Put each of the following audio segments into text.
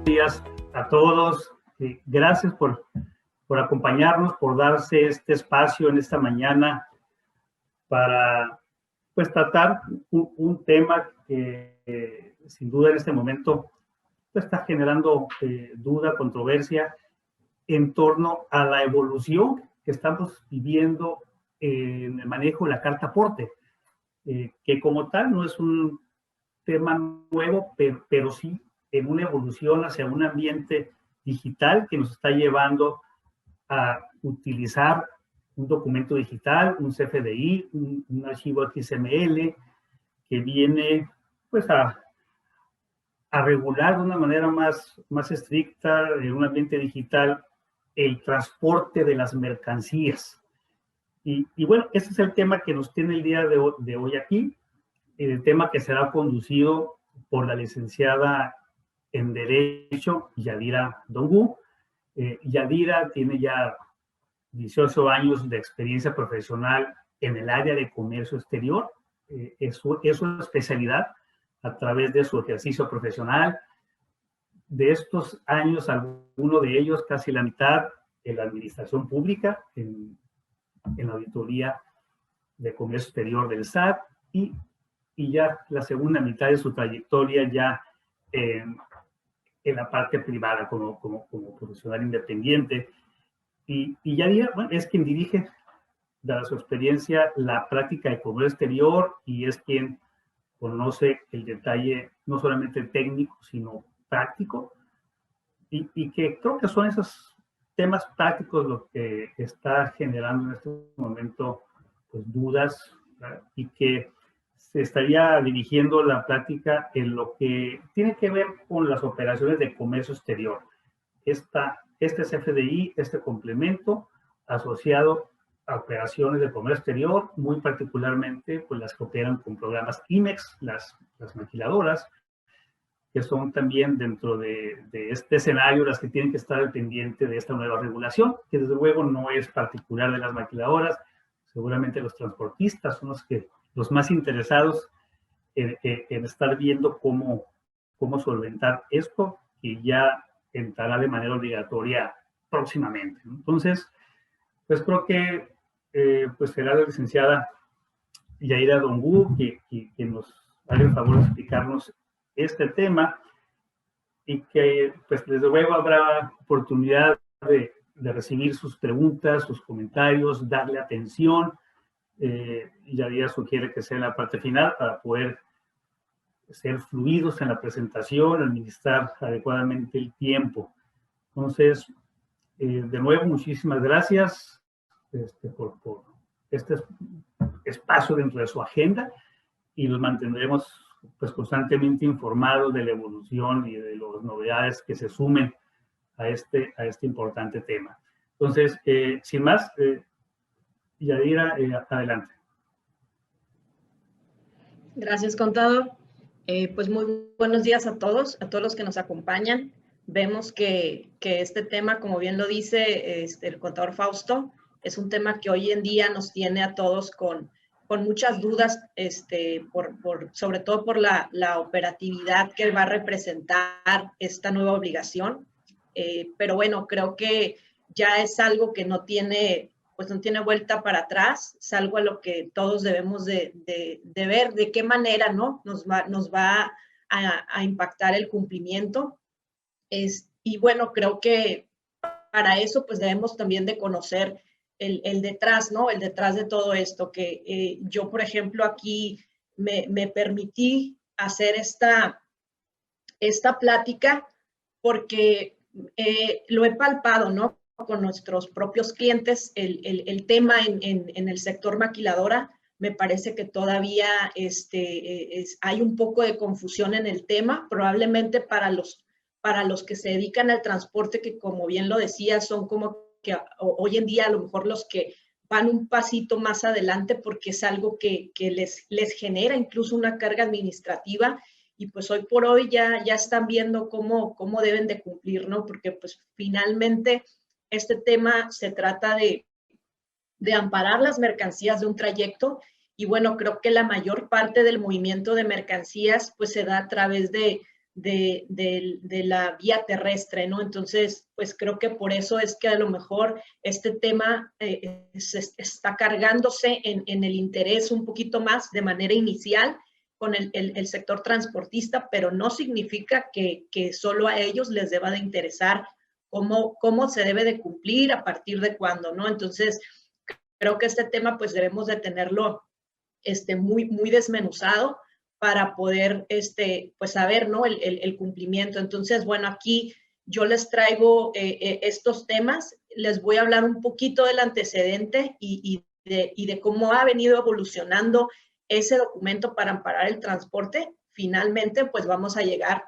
días a todos. Gracias por acompañarnos, por darse este espacio en esta mañana para pues tratar un tema que sin duda en este momento pues, está generando duda, controversia en torno a la evolución que estamos viviendo en el manejo de la carta aporte, que como tal no es un tema nuevo, pero sí en una evolución hacia un ambiente digital que nos está llevando a utilizar un documento digital, un CFDI, un archivo XML, que viene pues a regular de una manera más estricta en un ambiente digital el transporte de las mercancías. Y bueno, ese es el tema que nos tiene el día de hoy aquí, el tema que será conducido por la licenciada en Derecho, Yadira Dongu. Yadira tiene ya 18 años de experiencia profesional en el área de comercio exterior. Es su especialidad a través de su ejercicio profesional. De estos años, alguno de ellos, casi la mitad, en la administración pública, en la auditoría de comercio exterior del SAT, y ya la segunda mitad de su trayectoria ya en la parte privada como profesional independiente. Y Yadira, bueno, es quien dirige, dada su experiencia, la práctica de comercio exterior y es quien conoce el detalle no solamente técnico, sino práctico, y que creo que son esos temas prácticos lo que está generando en este momento pues, dudas, ¿verdad? Y que se estaría dirigiendo la plática en lo que tiene que ver con las operaciones de comercio exterior. Este CFDI, este complemento asociado a operaciones de comercio exterior, muy particularmente pues las que operan con programas IMEX, las maquiladoras, que son también dentro de este escenario las que tienen que estar al pendiente de esta nueva regulación, que desde luego no es particular de las maquiladoras. Seguramente los transportistas son los más interesados en estar viendo cómo solventar esto, que ya entrará de manera obligatoria próximamente, ¿no? Entonces, pues creo que pues será la licenciada Yadira Dongu que nos haga el favor de explicarnos este tema y que pues desde luego habrá oportunidad de recibir sus preguntas, sus comentarios, darle atención. Yadira sugiere que sea en la parte final para poder ser fluidos en la presentación, administrar adecuadamente el tiempo. Entonces, de nuevo, muchísimas gracias por este espacio dentro de su agenda y los mantendremos pues, constantemente informados de la evolución y de las novedades que se sumen a este importante tema. Entonces, sin más, Yadira, adelante. Gracias, contador. Pues muy buenos días a todos los que nos acompañan. Vemos que este tema, como bien lo dice el contador Fausto, es un tema que hoy en día nos tiene a todos con muchas dudas, sobre todo por la operatividad que va a representar esta nueva obligación. Pero bueno, creo que ya es algo que no tiene vuelta para atrás, es algo a lo que todos debemos de ver de qué manera, ¿no? nos va a impactar el cumplimiento. Y bueno, creo que para eso pues debemos también de conocer el detrás, ¿no? El detrás de todo esto, que yo, por ejemplo, aquí me permití hacer esta plática porque lo he palpado, ¿no? Con nuestros propios clientes, el tema en el sector maquiladora, me parece que todavía hay un poco de confusión en el tema, probablemente para los que se dedican al transporte, que como bien lo decía, son como que hoy en día a lo mejor los que van un pasito más adelante porque es algo que les genera incluso una carga administrativa y pues hoy por hoy ya están viendo cómo deben de cumplir, ¿no? Porque pues finalmente este tema se trata de amparar las mercancías de un trayecto y bueno, creo que la mayor parte del movimiento de mercancías pues se da a través de de la vía terrestre, ¿no? Entonces, pues creo que por eso es que a lo mejor este tema está cargándose en el interés un poquito más de manera inicial con el sector transportista, pero no significa que solo a ellos les deba de interesar cómo se debe de cumplir, a partir de cuándo, ¿no? Entonces, creo que este tema pues debemos de tenerlo muy desmenuzado para poder pues saber, ¿no? el cumplimiento. Entonces, bueno, aquí yo les traigo estos temas, les voy a hablar un poquito del antecedente y de cómo ha venido evolucionando ese documento para amparar el transporte. Finalmente, pues vamos a llegar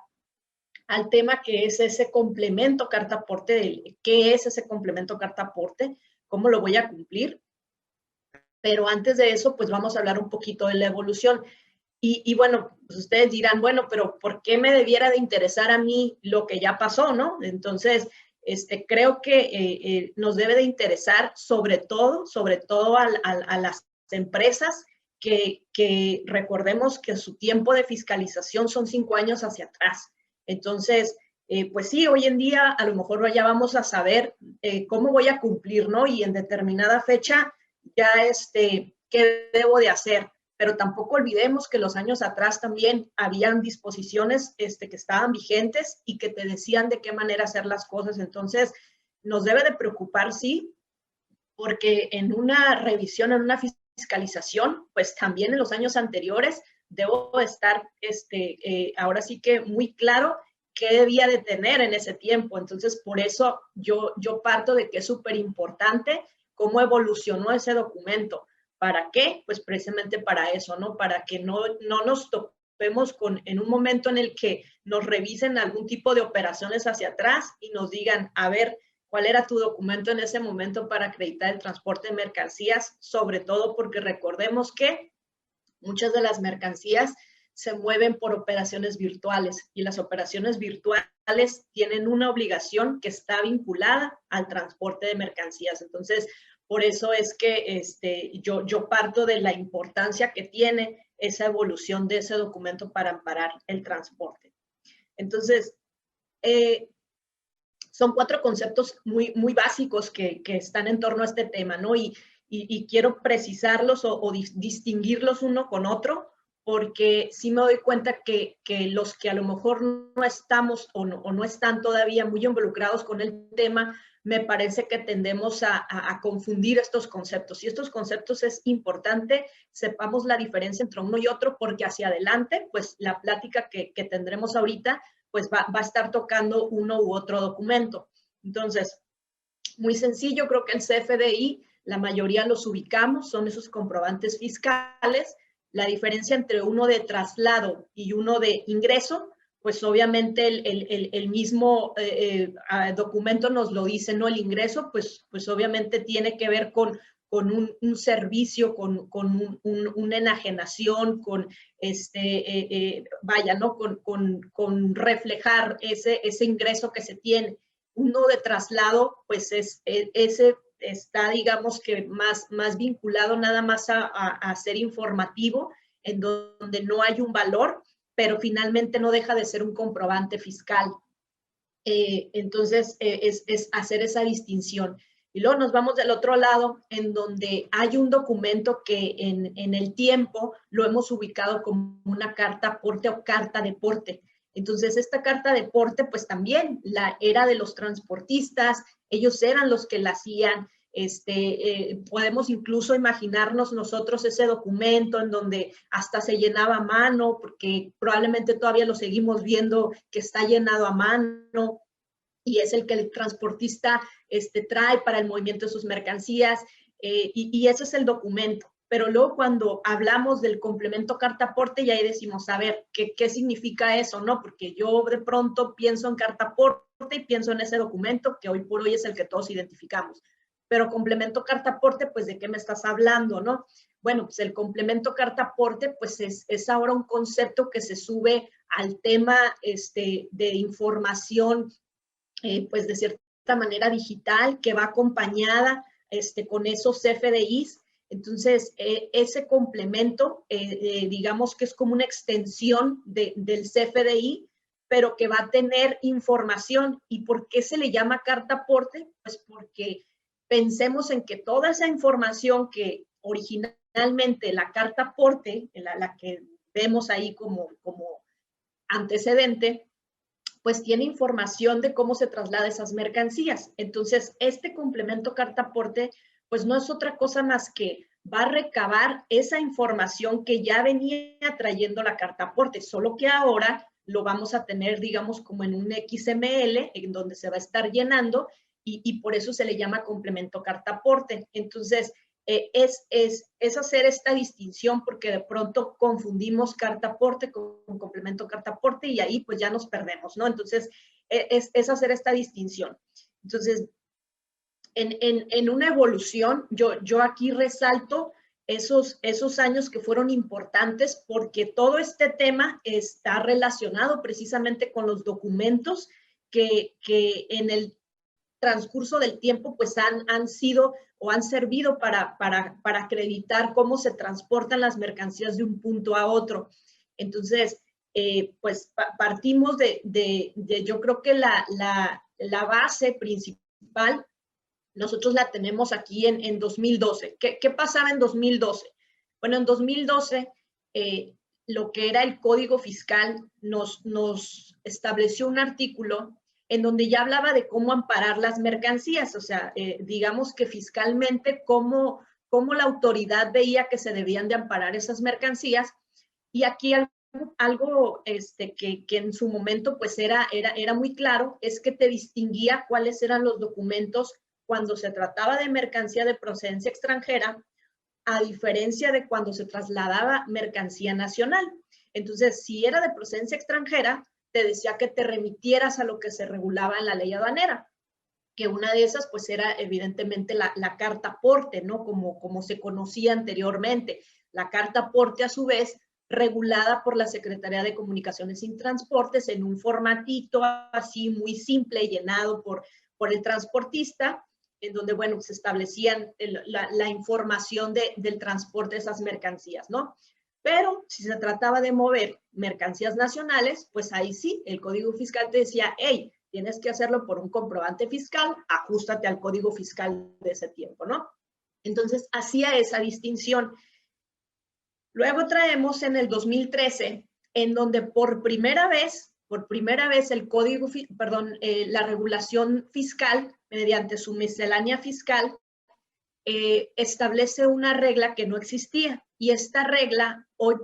al tema que es ese complemento carta aporte, qué es ese complemento carta aporte, cómo lo voy a cumplir. Pero antes de eso, pues vamos a hablar un poquito de la evolución. Y bueno, pues ustedes dirán, bueno, pero ¿por qué me debiera de interesar a mí lo que ya pasó, no? Entonces, creo que nos debe de interesar sobre todo a las empresas que recordemos que su tiempo de fiscalización son 5 años hacia atrás. Entonces, pues sí, hoy en día a lo mejor ya vamos a saber cómo voy a cumplir, ¿no? Y en determinada fecha ya qué debo de hacer. Pero tampoco olvidemos que los años atrás también habían disposiciones que estaban vigentes y que te decían de qué manera hacer las cosas. Entonces, nos debe de preocupar, sí, porque en una revisión, en una fiscalización, pues también en los años anteriores debo estar ahora sí que muy claro qué debía de tener en ese tiempo. Entonces, por eso yo parto de que es súper importante cómo evolucionó ese documento. ¿Para qué? Pues precisamente para eso, ¿no? Para que no nos topemos en un momento en el que nos revisen algún tipo de operaciones hacia atrás y nos digan, a ver, ¿cuál era tu documento en ese momento para acreditar el transporte de mercancías? Sobre todo porque recordemos que muchas de las mercancías se mueven por operaciones virtuales y las operaciones virtuales tienen una obligación que está vinculada al transporte de mercancías. Entonces, por eso es que yo parto de la importancia que tiene esa evolución de ese documento para amparar el transporte. Entonces, son 4 conceptos muy básicos que están en torno a este tema, ¿no? Y quiero precisarlos o distinguirlos uno con otro, porque sí me doy cuenta que los que a lo mejor no estamos o no están todavía muy involucrados con el tema, me parece que tendemos a confundir estos conceptos. Y estos conceptos es importante, sepamos la diferencia entre uno y otro, porque hacia adelante, pues la plática que tendremos ahorita, pues va a estar tocando uno u otro documento. Entonces, muy sencillo, creo que el CFDI, la mayoría los ubicamos, son esos comprobantes fiscales. La diferencia entre uno de traslado y uno de ingreso, pues obviamente el mismo documento nos lo dice, ¿no? El ingreso, pues obviamente tiene que ver con un servicio, con una enajenación, con vaya, ¿no? Con reflejar ese ingreso que se tiene. Uno de traslado, pues ese está, digamos que más vinculado nada más a ser informativo, en donde no hay un valor, pero finalmente no deja de ser un comprobante fiscal. Entonces, es hacer esa distinción. Y luego nos vamos del otro lado, en donde hay un documento que en el tiempo lo hemos ubicado como una carta aporte o carta de porte. Entonces, esta carta de porte, pues también era de los transportistas, ellos eran los que la hacían. Podemos incluso imaginarnos nosotros ese documento en donde hasta se llenaba a mano, porque probablemente todavía lo seguimos viendo que está llenado a mano, y es el que el transportista trae para el movimiento de sus mercancías, y ese es el documento. Pero luego cuando hablamos del complemento carta aporte, ya ahí decimos, a ver, ¿qué significa eso? ¿No? Porque yo de pronto pienso en carta aporte y pienso en ese documento que hoy por hoy es el que todos identificamos. Pero complemento carta aporte, pues ¿de qué me estás hablando, no? Bueno, pues el complemento carta aporte, pues es ahora un concepto que se sube al tema de información, pues de cierta manera digital, que va acompañada con esos CFDIs. Entonces, ese complemento, digamos que es como una extensión del CFDI, pero que va a tener información. ¿Y por qué se le llama carta aporte? Pues porque pensemos en que toda esa información que originalmente la carta aporte, la que vemos ahí como antecedente, pues tiene información de cómo se traslada esas mercancías. Entonces, este complemento carta aporte, pues no es otra cosa más que va a recabar esa información que ya venía trayendo la carta aporte, solo que ahora lo vamos a tener, digamos, como en un XML, en donde se va a estar llenando, y por eso se le llama complemento carta aporte. Entonces, es hacer esta distinción, porque de pronto confundimos carta aporte con complemento carta aporte, y ahí pues ya nos perdemos, ¿no? Entonces, es hacer esta distinción. Entonces, en una evolución, yo aquí resalto esos años que fueron importantes, porque todo este tema está relacionado precisamente con los documentos que en el transcurso del tiempo pues han sido o han servido para acreditar cómo se transportan las mercancías de un punto a otro. Entonces, pues partimos de yo creo que la base principal nosotros la tenemos aquí en 2012. ¿Qué pasaba en 2012? Bueno, en 2012, lo que era el Código Fiscal nos estableció un artículo en donde ya hablaba de cómo amparar las mercancías, o sea, digamos que fiscalmente cómo la autoridad veía que se debían de amparar esas mercancías. Y aquí algo que en su momento pues era muy claro, es que te distinguía cuáles eran los documentos cuando se trataba de mercancía de procedencia extranjera, a diferencia de cuando se trasladaba mercancía nacional. Entonces, si era de procedencia extranjera, te decía que te remitieras a lo que se regulaba en la ley aduanera, que una de esas pues era evidentemente la carta aporte, ¿no? Como se conocía anteriormente. La carta aporte, a su vez, regulada por la Secretaría de Comunicaciones y Transportes en un formatito así muy simple, llenado por el transportista, en donde, bueno, se establecían la información del transporte de esas mercancías, ¿no? Pero si se trataba de mover mercancías nacionales, pues ahí sí, el Código Fiscal te decía, hey, tienes que hacerlo por un comprobante fiscal, ajústate al Código Fiscal de ese tiempo, ¿no? Entonces, hacía esa distinción. Luego traemos en el 2013, en donde por primera vez el Código, la regulación fiscal, mediante su miscelánea fiscal, establece una regla que no existía. Y esta regla, hoy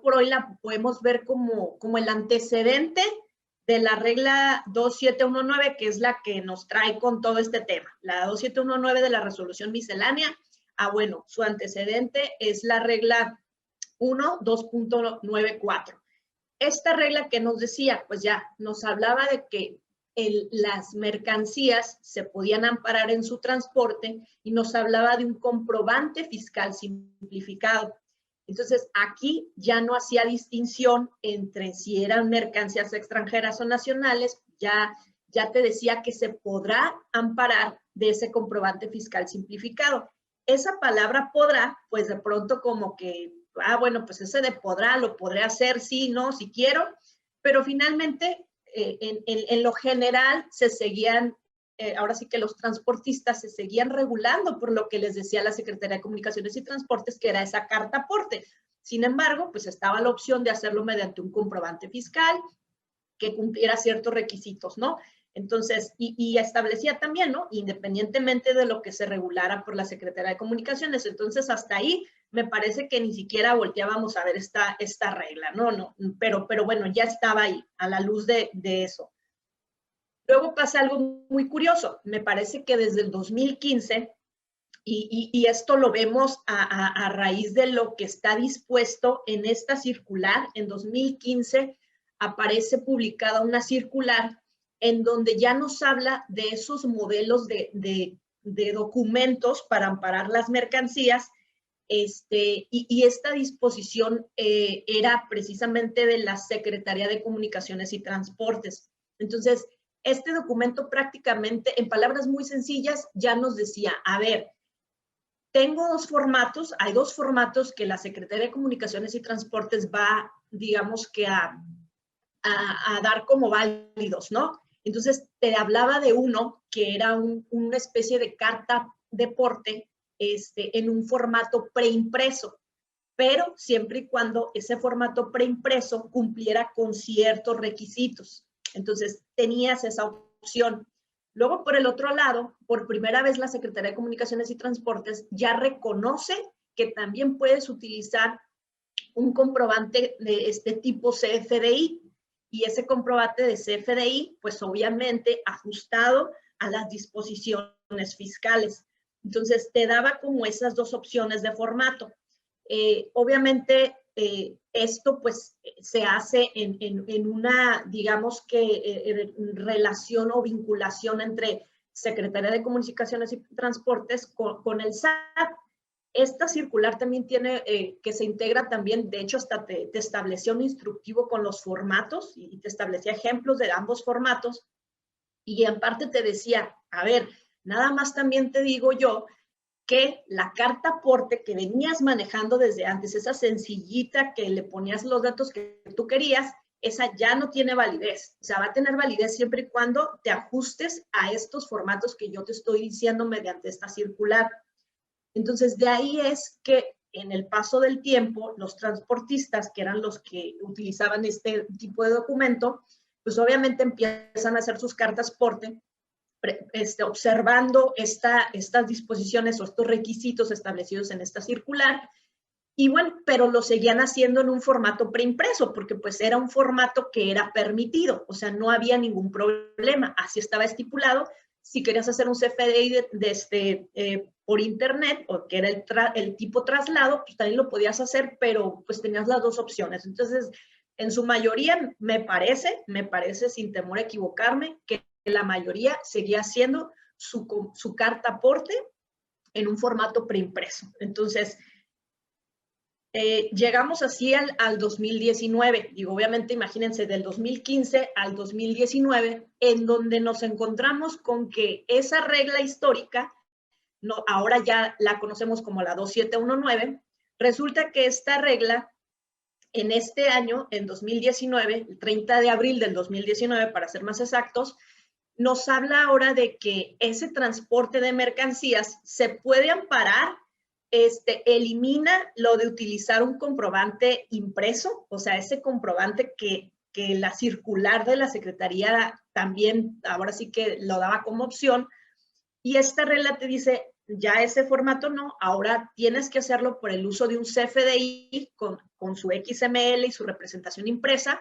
por hoy la podemos ver como el antecedente de la regla 2719, que es la que nos trae con todo este tema. La 2719 de la resolución miscelánea, bueno, su antecedente es la regla 2.94. Esta regla que nos decía, pues ya nos hablaba de que las mercancías se podían amparar en su transporte, y nos hablaba de un comprobante fiscal simplificado. Entonces, aquí ya no hacía distinción entre si eran mercancías extranjeras o nacionales, ya te decía que se podrá amparar de ese comprobante fiscal simplificado. Esa palabra podrá, pues de pronto como que, bueno, pues ese de podrá, lo podré hacer, sí, no, si quiero, pero finalmente en lo general se seguían, ahora sí que los transportistas se seguían regulando por lo que les decía la Secretaría de Comunicaciones y Transportes, que era esa carta aporte. Sin embargo, pues estaba la opción de hacerlo mediante un comprobante fiscal que cumpliera ciertos requisitos, ¿no? Entonces, y establecía también, ¿no? Independientemente de lo que se regulara por la Secretaría de Comunicaciones. Entonces, hasta ahí me parece que ni siquiera volteábamos a ver esta regla, ¿no? Pero bueno, ya estaba ahí, a la luz de eso. Luego pasa algo muy curioso. Me parece que desde el 2015, y esto lo vemos a raíz de lo que está dispuesto en esta circular, en 2015 aparece publicada una circular en donde ya nos habla de esos modelos de documentos para amparar las mercancías, y esta disposición era precisamente de la Secretaría de Comunicaciones y Transportes. Entonces, este documento prácticamente, en palabras muy sencillas, ya nos decía, a ver, tengo dos formatos, hay dos formatos que la Secretaría de Comunicaciones y Transportes va, digamos que a a dar como válidos, ¿no? Entonces, te hablaba de uno que era una especie de carta deporte en un formato preimpreso, pero siempre y cuando ese formato preimpreso cumpliera con ciertos requisitos. Entonces, tenías esa opción. Luego, por el otro lado, por primera vez la Secretaría de Comunicaciones y Transportes ya reconoce que también puedes utilizar un comprobante de este tipo CFDI, y ese comprobante de CFDI, pues obviamente ajustado a las disposiciones fiscales. Entonces, te daba como esas dos opciones de formato. Obviamente, esto pues se hace en una, digamos que, relación o vinculación entre Secretaría de Comunicaciones y Transportes con el SAT. Esta circular también tiene, que se integra también, de hecho, hasta te establecía un instructivo con los formatos y te establecía ejemplos de ambos formatos. Y en parte te decía, a ver, nada más también te digo yo que la carta aporte que venías manejando desde antes, esa sencillita que le ponías los datos que tú querías, esa ya no tiene validez. O sea, va a tener validez siempre y cuando te ajustes a estos formatos que yo te estoy diciendo mediante esta circular. Entonces, de ahí es que en el paso del tiempo, los transportistas, que eran los que utilizaban este tipo de documento, pues obviamente empiezan a hacer sus cartas porte, observando estas disposiciones o estos requisitos establecidos en esta circular. Y bueno, pero lo seguían haciendo en un formato preimpreso, porque pues era un formato que era permitido, o sea, no había ningún problema, así estaba estipulado. Si querías hacer un CFDI por internet, o que era el tipo traslado, pues también lo podías hacer, pero pues tenías las dos opciones. Entonces, en su mayoría, me parece sin temor a equivocarme, que la mayoría seguía haciendo su carta aporte en un formato preimpreso. Entonces, llegamos así al 2019, digo, obviamente imagínense, del 2015 al 2019, en donde nos encontramos con que esa regla histórica, no, ahora ya la conocemos como la 2719, resulta que esta regla en este año, en 2019, el 30 de abril del 2019, para ser más exactos, nos habla ahora de que ese transporte de mercancías se puede amparar, elimina lo de utilizar un comprobante impreso, o sea, ese comprobante que la circular de la Secretaría también, ahora sí que lo daba como opción, y esta regla te dice, ya ese formato no, ahora tienes que hacerlo por el uso de un CFDI con su XML y su representación impresa,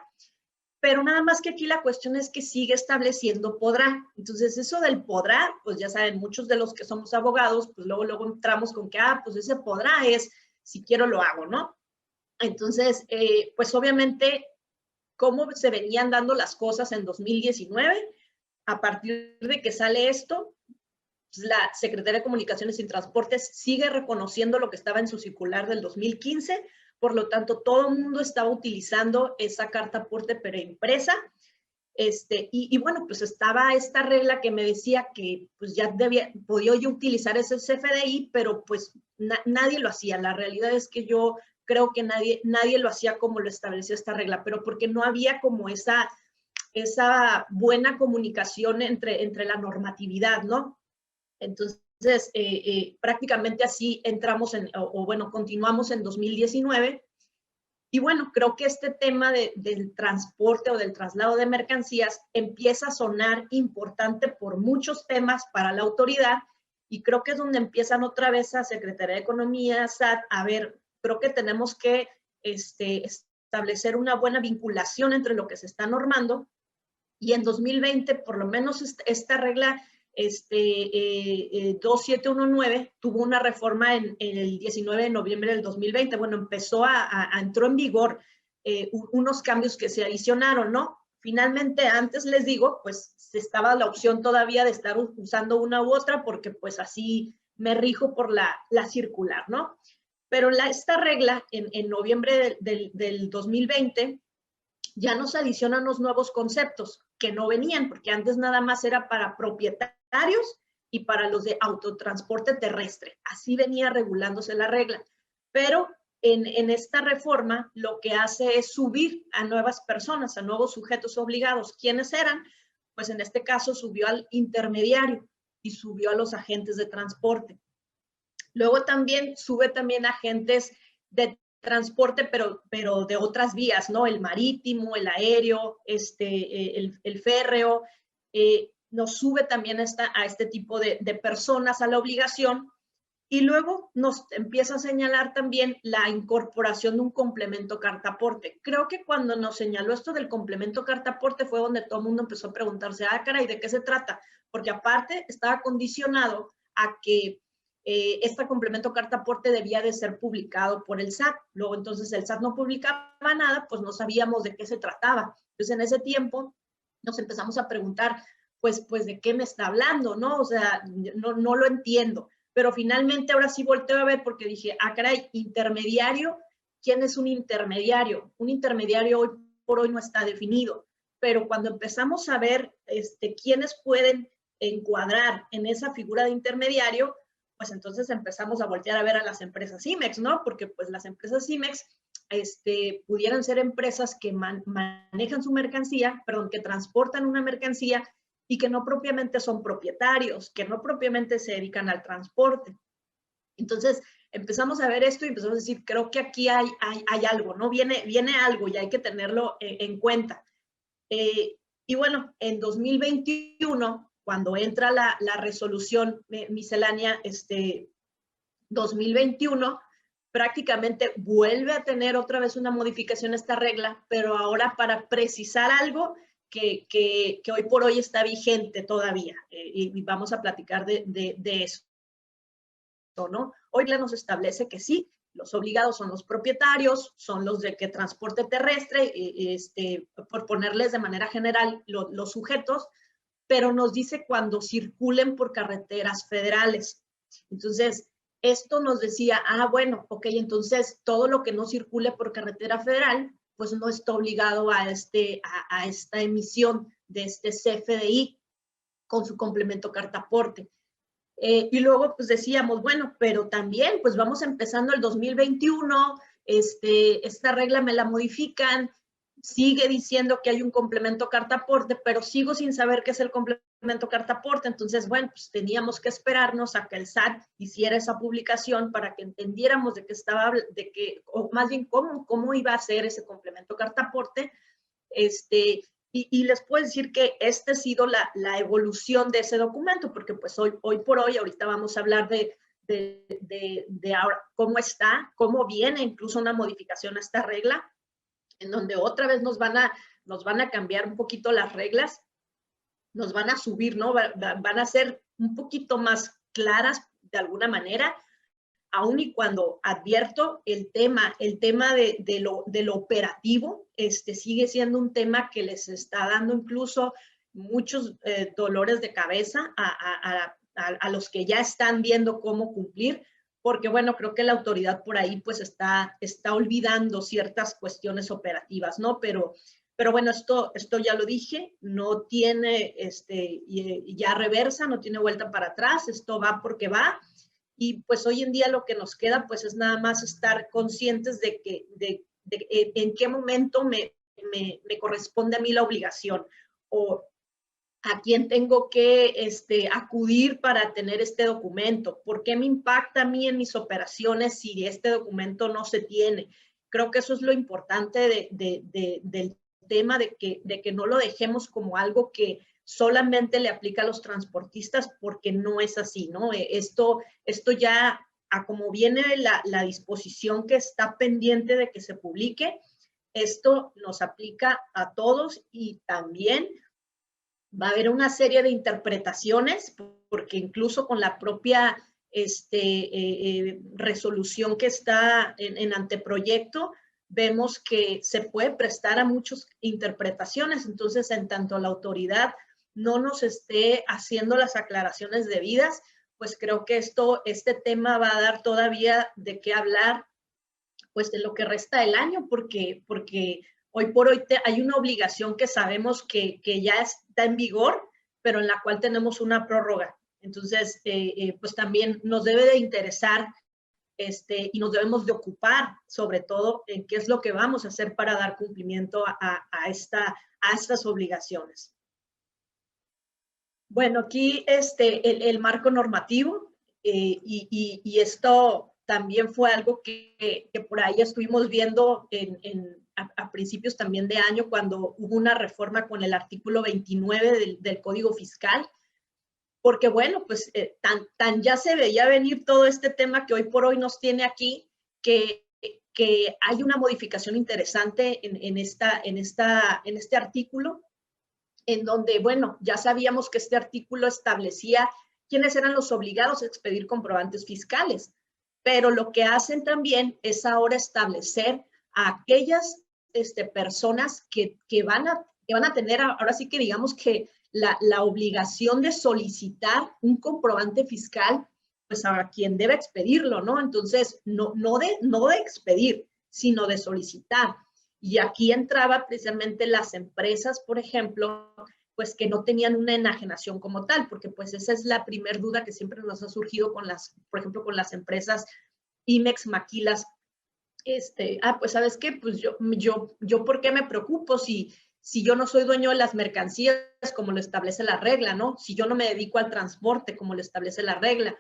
pero nada más que aquí la cuestión es que sigue estableciendo podrá. Entonces, eso del podrá, pues ya saben, muchos de los que somos abogados, pues luego entramos con que, pues ese podrá es, si quiero lo hago, ¿no? Entonces, pues obviamente, ¿cómo se venían dando las cosas en 2019? A partir de que sale esto, pues la Secretaría de Comunicaciones y Transportes sigue reconociendo lo que estaba en su circular del 2015, por lo tanto, todo el mundo estaba utilizando esa carta aporte preimpresa. Y bueno, pues estaba esta regla que me decía que pues ya podía yo utilizar ese CFDI, pero pues nadie lo hacía. La realidad es que yo creo que nadie lo hacía como lo estableció esta regla, pero porque no había como esa buena comunicación entre la normatividad, ¿no? Entonces, prácticamente así entramos continuamos en 2019. Y bueno, creo que este tema del transporte o del traslado de mercancías empieza a sonar importante por muchos temas para la autoridad, y creo que es donde empiezan otra vez a Secretaría de Economía, SAT, a ver, creo que tenemos que establecer una buena vinculación entre lo que se está normando, y en 2020, por lo menos esta regla 2719 tuvo una reforma en el 19 de noviembre del 2020. Bueno, entró en vigor unos cambios que se adicionaron, ¿no? Finalmente, antes les digo, pues estaba la opción todavía de estar usando una u otra, porque pues así me rijo por la circular, ¿no? Pero esta regla en noviembre del 2020 ya nos adiciona unos nuevos conceptos que no venían, porque antes nada más era para propietarios y para los de autotransporte terrestre. Así venía regulándose la regla. Pero en esta reforma lo que hace es subir a nuevas personas, a nuevos sujetos obligados. ¿Quiénes eran? Pues en este caso subió al intermediario y subió a los agentes de transporte. Luego también sube también agentes de transporte, pero de otras vías, ¿no? El marítimo, el aéreo, el férreo, nos sube también a este tipo de personas a la obligación. Y luego nos empieza a señalar también la incorporación de un complemento carta-aporte. Creo que cuando nos señaló esto del complemento carta-aporte fue donde todo el mundo empezó a preguntarse, ah, caray, ¿de qué se trata? Porque aparte estaba condicionado a que este complemento carta-aporte debía de ser publicado por el SAT. Luego entonces el SAT no publicaba nada, pues no sabíamos de qué se trataba. Entonces en ese tiempo nos empezamos a preguntar, pues ¿de qué me está hablando? ¿No? O sea, no lo entiendo. Pero finalmente ahora sí volteo a ver porque dije, ah, caray, intermediario, ¿quién es un intermediario? Un intermediario hoy por hoy no está definido, pero cuando empezamos a ver quiénes pueden encuadrar en esa figura de intermediario, pues entonces empezamos a voltear a ver a las empresas IMEX, ¿no? Porque pues las empresas IMEX pudieran ser empresas que manejan su mercancía, perdón, que transportan una mercancía y que no propiamente son propietarios, que no propiamente se dedican al transporte. Entonces, empezamos a ver esto y empezamos a decir, creo que aquí hay algo, ¿no? Viene algo y hay que tenerlo en cuenta. Y bueno, en 2021, cuando entra la resolución miscelánea 2021, prácticamente vuelve a tener otra vez una modificación esta regla, pero ahora para precisar algo que hoy por hoy está vigente todavía, y vamos a platicar de eso, ¿no? Hoy la nos establece que sí, los obligados son los propietarios, son los de que transporte terrestre, por ponerles de manera general los sujetos, pero nos dice cuando circulen por carreteras federales. Entonces, esto nos decía, ah, bueno, ok, entonces todo lo que no circule por carretera federal, pues no está obligado a esta emisión de este CFDI con su complemento carta-aporte. Y luego pues decíamos, bueno, pero también pues vamos empezando el 2021, esta regla me la modifican, sigue diciendo que hay un complemento carta-aporte, pero sigo sin saber qué es el complemento carta-aporte. Entonces, bueno, pues teníamos que esperarnos a que el SAT hiciera esa publicación para que entendiéramos de qué estaba, o más bien cómo iba a ser ese complemento carta-aporte. Y les puedo decir que esta ha sido la evolución de ese documento, porque pues hoy por hoy, ahorita vamos a hablar de ahora, cómo viene incluso una modificación a esta regla, en donde otra vez nos van a cambiar un poquito las reglas, nos van a subir, ¿no? Van a ser un poquito más claras de alguna manera, aun y cuando advierto el tema de lo operativo, sigue siendo un tema que les está dando incluso muchos dolores de cabeza a los que ya están viendo cómo cumplir, porque bueno, creo que la autoridad por ahí pues está olvidando ciertas cuestiones operativas, ¿no? Pero bueno, esto ya lo dije, no tiene ya reversa, no tiene vuelta para atrás, esto va porque va. Y pues hoy en día lo que nos queda pues es nada más estar conscientes de en qué momento me corresponde a mí la obligación, o a quién tengo que acudir para tener este documento, por qué me impacta a mí en mis operaciones si este documento no se tiene. Creo que eso es lo importante del tema, de que no lo dejemos como algo que solamente le aplica a los transportistas, porque no es así, ¿no? Esto ya, a como viene la disposición que está pendiente de que se publique, esto nos aplica a todos, y también va a haber una serie de interpretaciones, porque incluso con la propia resolución que está en anteproyecto, vemos que se puede prestar a muchas interpretaciones. Entonces, en tanto la autoridad no nos esté haciendo las aclaraciones debidas, pues creo que este tema va a dar todavía de qué hablar, pues de lo que resta del año, porque hoy por hoy hay una obligación que sabemos que ya está en vigor, pero en la cual tenemos una prórroga. Entonces, pues también nos debe de interesar y nos debemos de ocupar sobre todo en qué es lo que vamos a hacer para dar cumplimiento a estas obligaciones. Bueno, aquí el marco normativo y esto también fue algo que por ahí estuvimos viendo a principios también de año cuando hubo una reforma con el artículo 29 del Código Fiscal, porque bueno, pues tan ya se veía venir todo este tema que hoy por hoy nos tiene aquí, que hay una modificación interesante en este artículo, en donde, bueno, ya sabíamos que este artículo establecía quiénes eran los obligados a expedir comprobantes fiscales, pero lo que hacen también es ahora establecer a aquellas personas que van a tener, ahora sí que digamos que la obligación de solicitar un comprobante fiscal, pues a quien debe expedirlo, ¿no? Entonces, no de expedir, sino de solicitar. Y aquí entraba precisamente las empresas, por ejemplo, pues que no tenían una enajenación como tal, porque pues esa es la primera duda que siempre nos ha surgido con por ejemplo, con las empresas Imex, Maquilas. Pues ¿sabes qué? Pues yo ¿por qué me preocupo si yo no soy dueño de las mercancías como lo establece la regla, ¿no? Si yo no me dedico al transporte como lo establece la regla.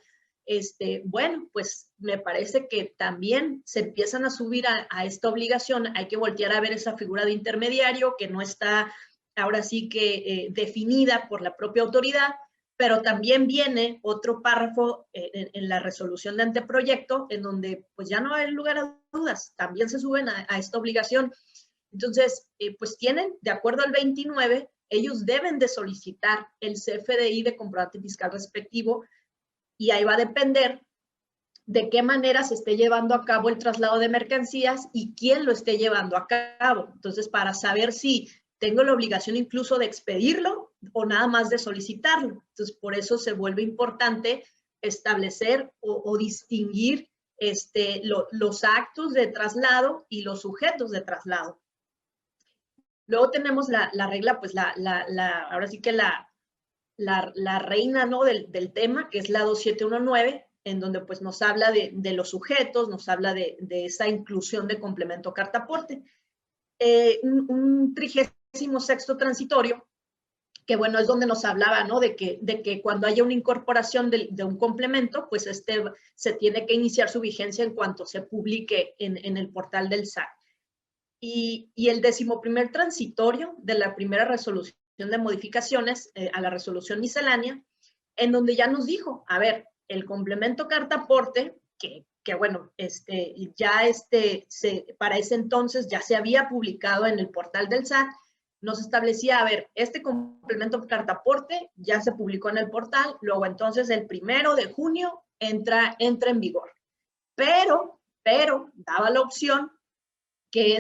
Bueno, pues me parece que también se empiezan a subir a esta obligación. Hay que voltear a ver esa figura de intermediario que no está ahora sí que definida por la propia autoridad, pero también viene otro párrafo en la resolución de anteproyecto en donde pues ya no hay lugar a dudas, también se suben a esta obligación. Entonces, pues tienen, de acuerdo al 29, ellos deben de solicitar el CFDI de comprobante fiscal respectivo, y ahí va a depender de qué manera se esté llevando a cabo el traslado de mercancías y quién lo esté llevando a cabo. Entonces, para saber si tengo la obligación incluso de expedirlo o nada más de solicitarlo. Entonces, por eso se vuelve importante establecer o distinguir los actos de traslado y los sujetos de traslado. Luego tenemos la regla, pues ahora sí que la reina, ¿no? del tema, que es la 2719, en donde pues nos habla de los sujetos, nos habla de esa inclusión de complemento carta aporte. Un 36º transitorio, que bueno, es donde nos hablaba, ¿no? De que cuando haya una incorporación de un complemento, pues se tiene que iniciar su vigencia en cuanto se publique en el portal del SAT. Y el 11º transitorio de la primera resolución de modificaciones a la resolución miscelánea, en donde ya nos dijo, a ver, el complemento carta aporte, que bueno, para ese entonces ya se había publicado en el portal del SAT, nos establecía, a ver, este complemento carta aporte ya se publicó en el portal, luego entonces el 1 de junio entra en vigor. Pero daba la opción que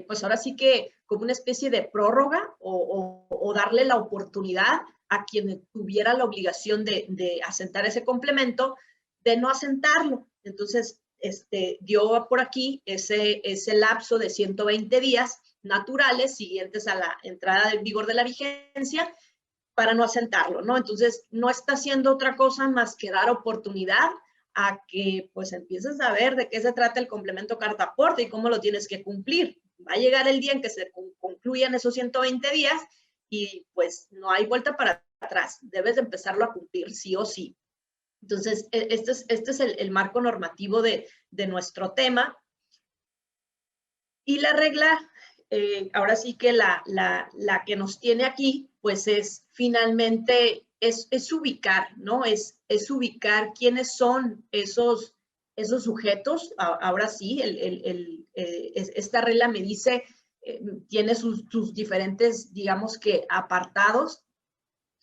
pues ahora sí que como una especie de prórroga o darle la oportunidad a quien tuviera la obligación de asentar ese complemento, de no asentarlo. Entonces, dio por aquí ese lapso de 120 días naturales siguientes a la entrada en vigor de la vigencia para no asentarlo, ¿no? Entonces, no está haciendo otra cosa más que dar oportunidad a que pues empieces a ver de qué se trata el complemento carta aporte y cómo lo tienes que cumplir. Va a llegar el día en que se concluyan esos 120 días y pues no hay vuelta para atrás. Debes de empezarlo a cumplir sí o sí. Entonces, este es el marco normativo de nuestro tema. Y la regla, ahora sí que la que nos tiene aquí, pues es finalmente, es ubicar, ¿no? Es ubicar quiénes son esos sujetos. Ahora sí, esta regla me dice, tiene sus diferentes, digamos que, apartados.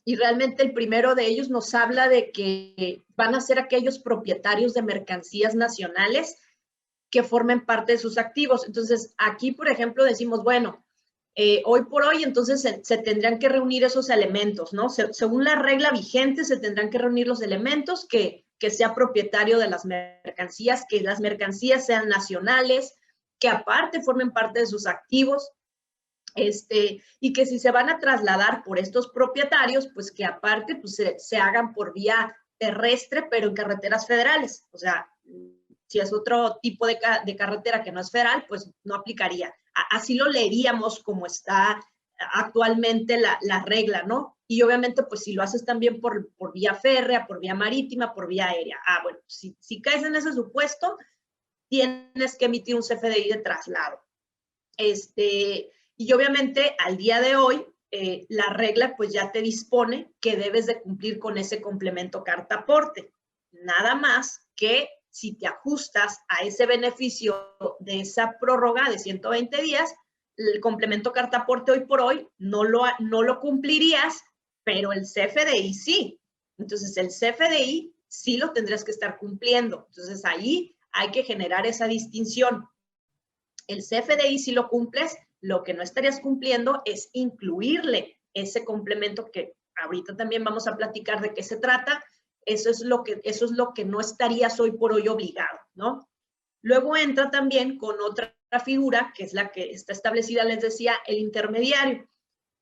Y realmente el primero de ellos nos habla de que van a ser aquellos propietarios de mercancías nacionales que formen parte de sus activos. Entonces, aquí, por ejemplo, decimos, bueno, hoy por hoy, entonces se tendrían que reunir esos elementos, ¿no? Según la regla vigente, se tendrán que reunir los elementos que sea propietario de las mercancías, que las mercancías sean nacionales, que aparte formen parte de sus activos, y que si se van a trasladar por estos propietarios, pues que aparte pues se hagan por vía terrestre, pero en carreteras federales. O sea, si es otro tipo de carretera que no es federal, pues no aplicaría. Así lo leeríamos como está actualmente la regla, ¿no? Y obviamente, pues si lo haces también por vía férrea, por vía marítima, por vía aérea. Bueno, si caes en ese supuesto, tienes que emitir un CFDI de traslado. Y obviamente al día de hoy, la regla pues ya te dispone que debes de cumplir con ese complemento carta aporte. Nada más que si te ajustas a ese beneficio de esa prórroga de 120 días, el complemento carta aporte hoy por hoy no lo cumplirías, pero el CFDI sí. Entonces el CFDI sí lo tendrías que estar cumpliendo. Entonces ahí hay que generar esa distinción. El CFDI sí lo cumples, lo que no estarías cumpliendo es incluirle ese complemento que ahorita también vamos a platicar de qué se trata. Eso es lo que no estarías hoy por hoy obligado, ¿no? Luego entra también con otra figura, que es la que está establecida, les decía, el intermediario.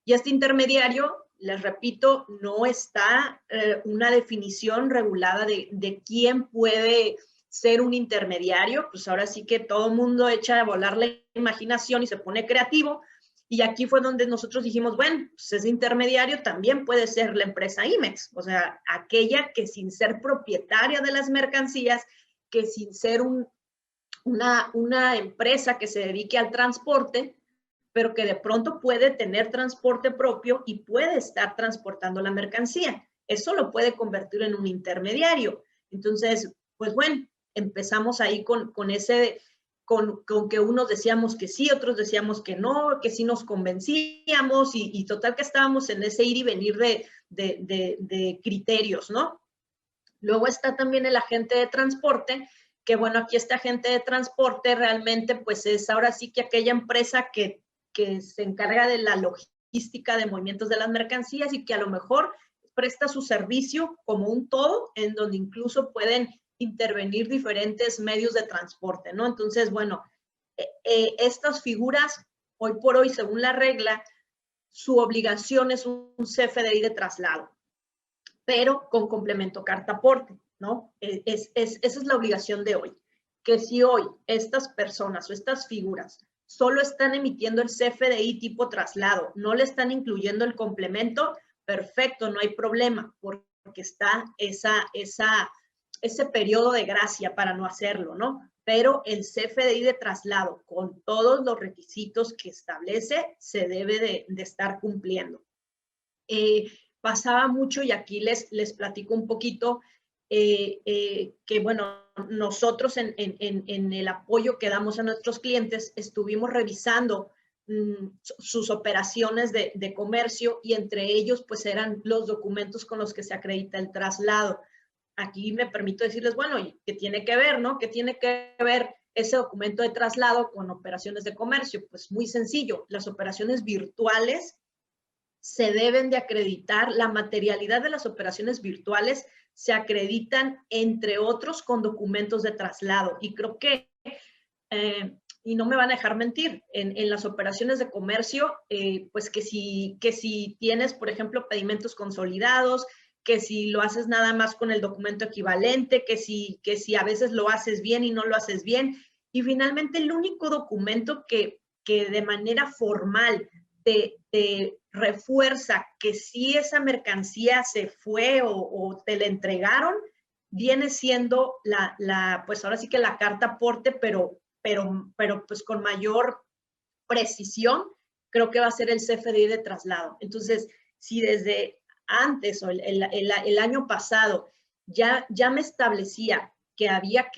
Y este intermediario, les repito, no está una definición regulada de quién puede ser un intermediario. Pues ahora sí que todo el mundo echa a volar la imaginación y se pone creativo. Y aquí fue donde nosotros dijimos, bueno, pues ese intermediario también puede ser la empresa IMEX, o sea, aquella que sin ser propietaria de las mercancías, que sin ser una empresa que se dedique al transporte, pero que de pronto puede tener transporte propio y puede estar transportando la mercancía. Eso lo puede convertir en un intermediario. Entonces, pues bueno, empezamos ahí con que unos decíamos que sí, otros decíamos que no, que sí nos convencíamos y total que estábamos en ese ir y venir de criterios, ¿no? Luego está también el agente de transporte, que bueno, aquí este agente de transporte realmente pues es ahora sí que aquella empresa que se encarga de la logística de movimientos de las mercancías y que a lo mejor presta su servicio como un todo, en donde incluso pueden intervenir diferentes medios de transporte, ¿no? Entonces, bueno, estas figuras, hoy por hoy, según la regla, su obligación es un CFDI de traslado, pero con complemento carta aporte, ¿no? Esa es la obligación de hoy. Que si hoy estas personas o estas figuras solo están emitiendo el CFDI tipo traslado, no le están incluyendo el complemento, perfecto, no hay problema, porque está ese periodo de gracia para no hacerlo, ¿no? Pero el CFDI de traslado, con todos los requisitos que establece, se debe de estar cumpliendo. Pasaba mucho, y aquí les platico un poquito, que bueno, nosotros en el apoyo que damos a nuestros clientes estuvimos revisando sus operaciones de comercio, y entre ellos pues eran los documentos con los que se acredita el traslado. Aquí me permito decirles, bueno, ¿qué tiene que ver, no? ¿Qué tiene que ver ese documento de traslado con operaciones de comercio? Pues muy sencillo, las operaciones virtuales se deben de acreditar, la materialidad de las operaciones virtuales se acreditan, entre otros, con documentos de traslado. Y creo que, y no me van a dejar mentir, en las operaciones de comercio, pues que si tienes, por ejemplo, pedimentos consolidados, que si lo haces nada más con el documento equivalente, que si a veces lo haces bien y no lo haces bien. Y finalmente, el único documento que de manera formal te refuerza que si esa mercancía se fue o te la entregaron, viene siendo pues ahora sí que la carta aporte, pero pues con mayor precisión, creo que va a ser el CFDI de traslado. Entonces, si desde antes o el año pasado ya me establecía que habría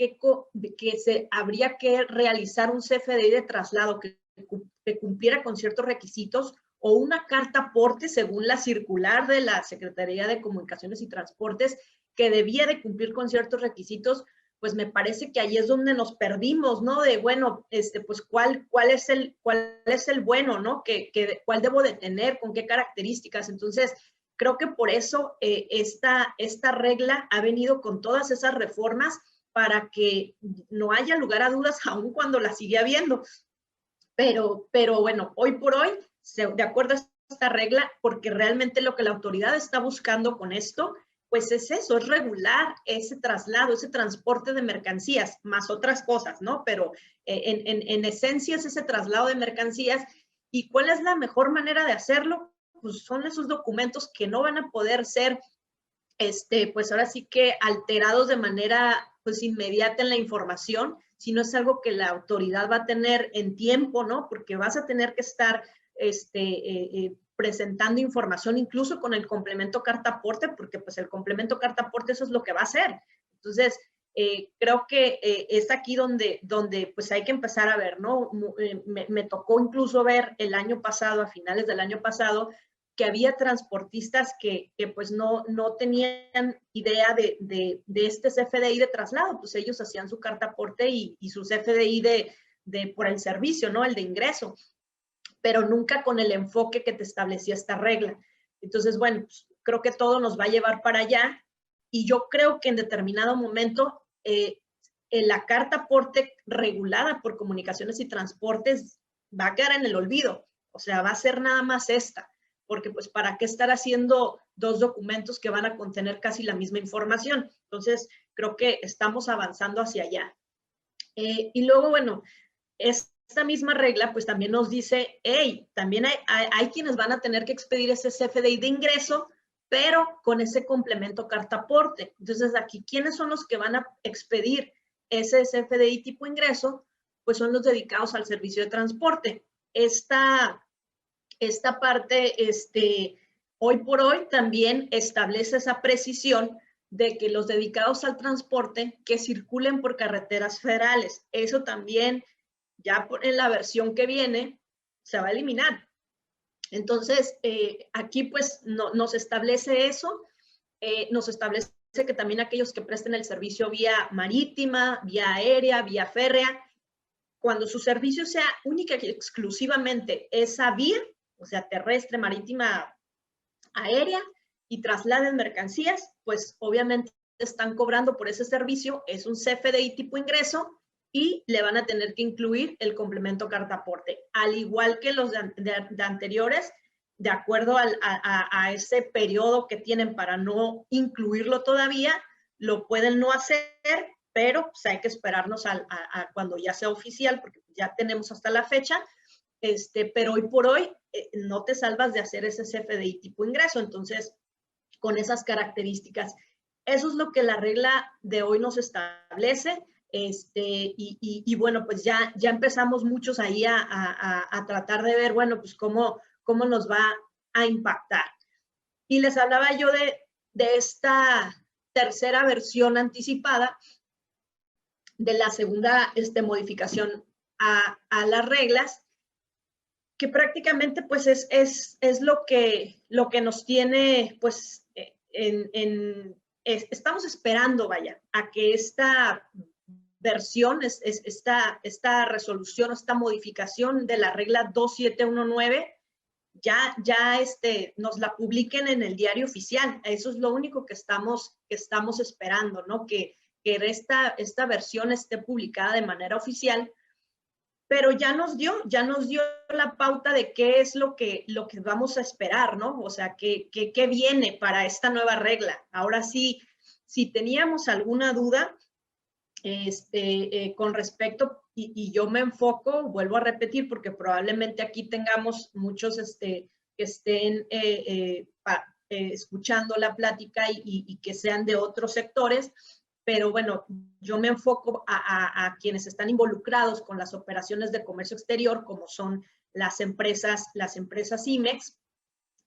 habría que realizar un CFDI de traslado que cumpliera con ciertos requisitos, o una carta aporte según la circular de la Secretaría de Comunicaciones y Transportes que debía de cumplir con ciertos requisitos, pues me parece que ahí es donde nos perdimos, ¿no? De, bueno, pues cuál es el bueno, ¿no? ¿Cuál debo de tener? ¿Con qué características? Entonces, creo que por eso esta regla ha venido con todas esas reformas para que no haya lugar a dudas, aun cuando la sigue habiendo. Pero bueno, hoy por hoy, de acuerdo a esta regla, porque realmente lo que la autoridad está buscando con esto, pues es eso, es regular ese traslado, ese transporte de mercancías, más otras cosas, ¿no? Pero en esencia es ese traslado de mercancías. ¿Y cuál es la mejor manera de hacerlo? Pues son esos documentos que no van a poder ser, pues ahora sí que alterados de manera pues inmediata en la información, sino es algo que la autoridad va a tener en tiempo, ¿no? Porque vas a tener que estar presentando información incluso con el complemento carta aporte, porque pues el complemento carta aporte eso es lo que va a hacer. Entonces, creo que es aquí donde pues hay que empezar a ver, ¿no? Me tocó incluso ver el año pasado, a finales del año pasado, que había transportistas que pues no tenían idea de este CFDI de traslado, pues ellos hacían su carta aporte y su CFDI por el servicio, ¿no? El de ingreso, pero nunca con el enfoque que te establecía esta regla. Entonces, bueno, pues, creo que todo nos va a llevar para allá y yo creo que en determinado momento la carta aporte regulada por Comunicaciones y Transportes va a quedar en el olvido, o sea, va a ser nada más esta, porque pues para qué estar haciendo dos documentos que van a contener casi la misma información. Entonces, creo que estamos avanzando hacia allá. Y luego, bueno, esta misma regla pues también nos dice, hey, también hay quienes van a tener que expedir ese CFDI de ingreso, pero con ese complemento carta aporte. Entonces aquí, ¿quiénes son los que van a expedir ese CFDI tipo ingreso? Pues son los dedicados al servicio de transporte. Esta parte, hoy por hoy también establece esa precisión de que los dedicados al transporte que circulen por carreteras federales, eso también ya en la versión que viene se va a eliminar. Entonces, aquí pues nos establece eso, nos establece que también aquellos que presten el servicio vía marítima, vía aérea, vía férrea, cuando su servicio sea única y exclusivamente esa vía, o sea, terrestre, marítima, aérea, y trasladen mercancías, pues obviamente están cobrando por ese servicio, es un CFDI tipo ingreso, y le van a tener que incluir el complemento carta aporte, al igual que los de anteriores, de acuerdo a ese periodo que tienen para no incluirlo todavía, lo pueden no hacer, pero pues, hay que esperarnos a cuando ya sea oficial, porque ya tenemos hasta la fecha, pero hoy por hoy no te salvas de hacer ese CFDI tipo ingreso, entonces con esas características. Eso es lo que la regla de hoy nos establece. Y bueno, pues ya empezamos muchos ahí a tratar de ver, bueno, pues cómo nos va a impactar. Y les hablaba yo de esta tercera versión anticipada de la segunda modificación a las reglas, que prácticamente pues es lo que nos tiene pues estamos esperando, vaya, a que esta versión, esta resolución, esta modificación de la regla 2719 ya nos la publiquen en el diario oficial. Eso es lo único que estamos esperando, ¿no? Que esta versión esté publicada de manera oficial, pero ya nos dio la pauta de qué es lo que vamos a esperar, ¿no? O sea, qué viene para esta nueva regla. Ahora sí, si teníamos alguna duda con respecto, y yo me enfoco, vuelvo a repetir, porque probablemente aquí tengamos muchos que estén escuchando la plática y que sean de otros sectores, pero bueno, yo me enfoco a quienes están involucrados con las operaciones de comercio exterior, como son las empresas IMEX,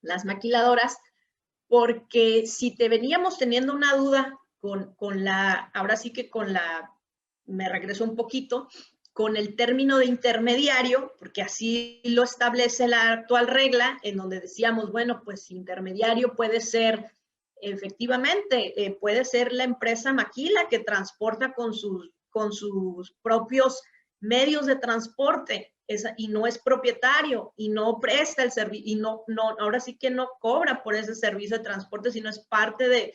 las maquiladoras, porque si te veníamos teniendo una duda ahora sí que me regreso un poquito, con el término de intermediario, porque así lo establece la actual regla, en donde decíamos, bueno, pues intermediario puede ser, efectivamente, puede ser la empresa maquila que transporta con sus propios medios de transporte y no es propietario y no presta el servicio y ahora sí que no cobra por ese servicio de transporte, sino es parte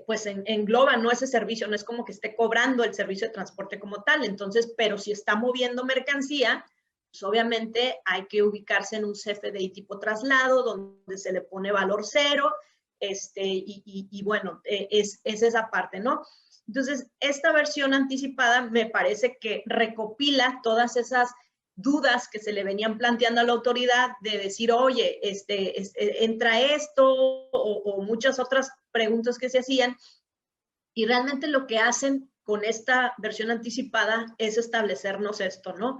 pues engloba, ¿no? Ese servicio, no es como que esté cobrando el servicio de transporte como tal. Entonces, pero si está moviendo mercancía, pues obviamente hay que ubicarse en un CFDI tipo traslado, donde se le pone valor cero, y bueno, es esa parte, ¿no? Entonces, esta versión anticipada me parece que recopila todas esas dudas que se le venían planteando a la autoridad de decir, oye, entra esto o muchas otras preguntas que se hacían, y realmente lo que hacen con esta versión anticipada es establecernos esto, ¿no?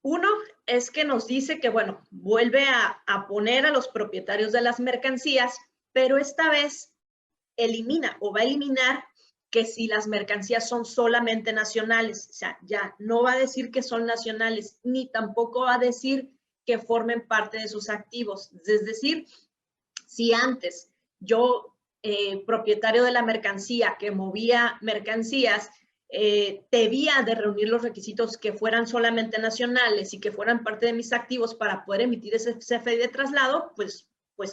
Uno es que nos dice que, bueno, vuelve a poner a los propietarios de las mercancías, pero esta vez elimina o va a eliminar que si las mercancías son solamente nacionales, o sea, ya no va a decir que son nacionales, ni tampoco va a decir que formen parte de sus activos. Es decir, si antes yo, propietario de la mercancía que movía mercancías, debía de reunir los requisitos que fueran solamente nacionales y que fueran parte de mis activos para poder emitir ese CFDI de traslado, pues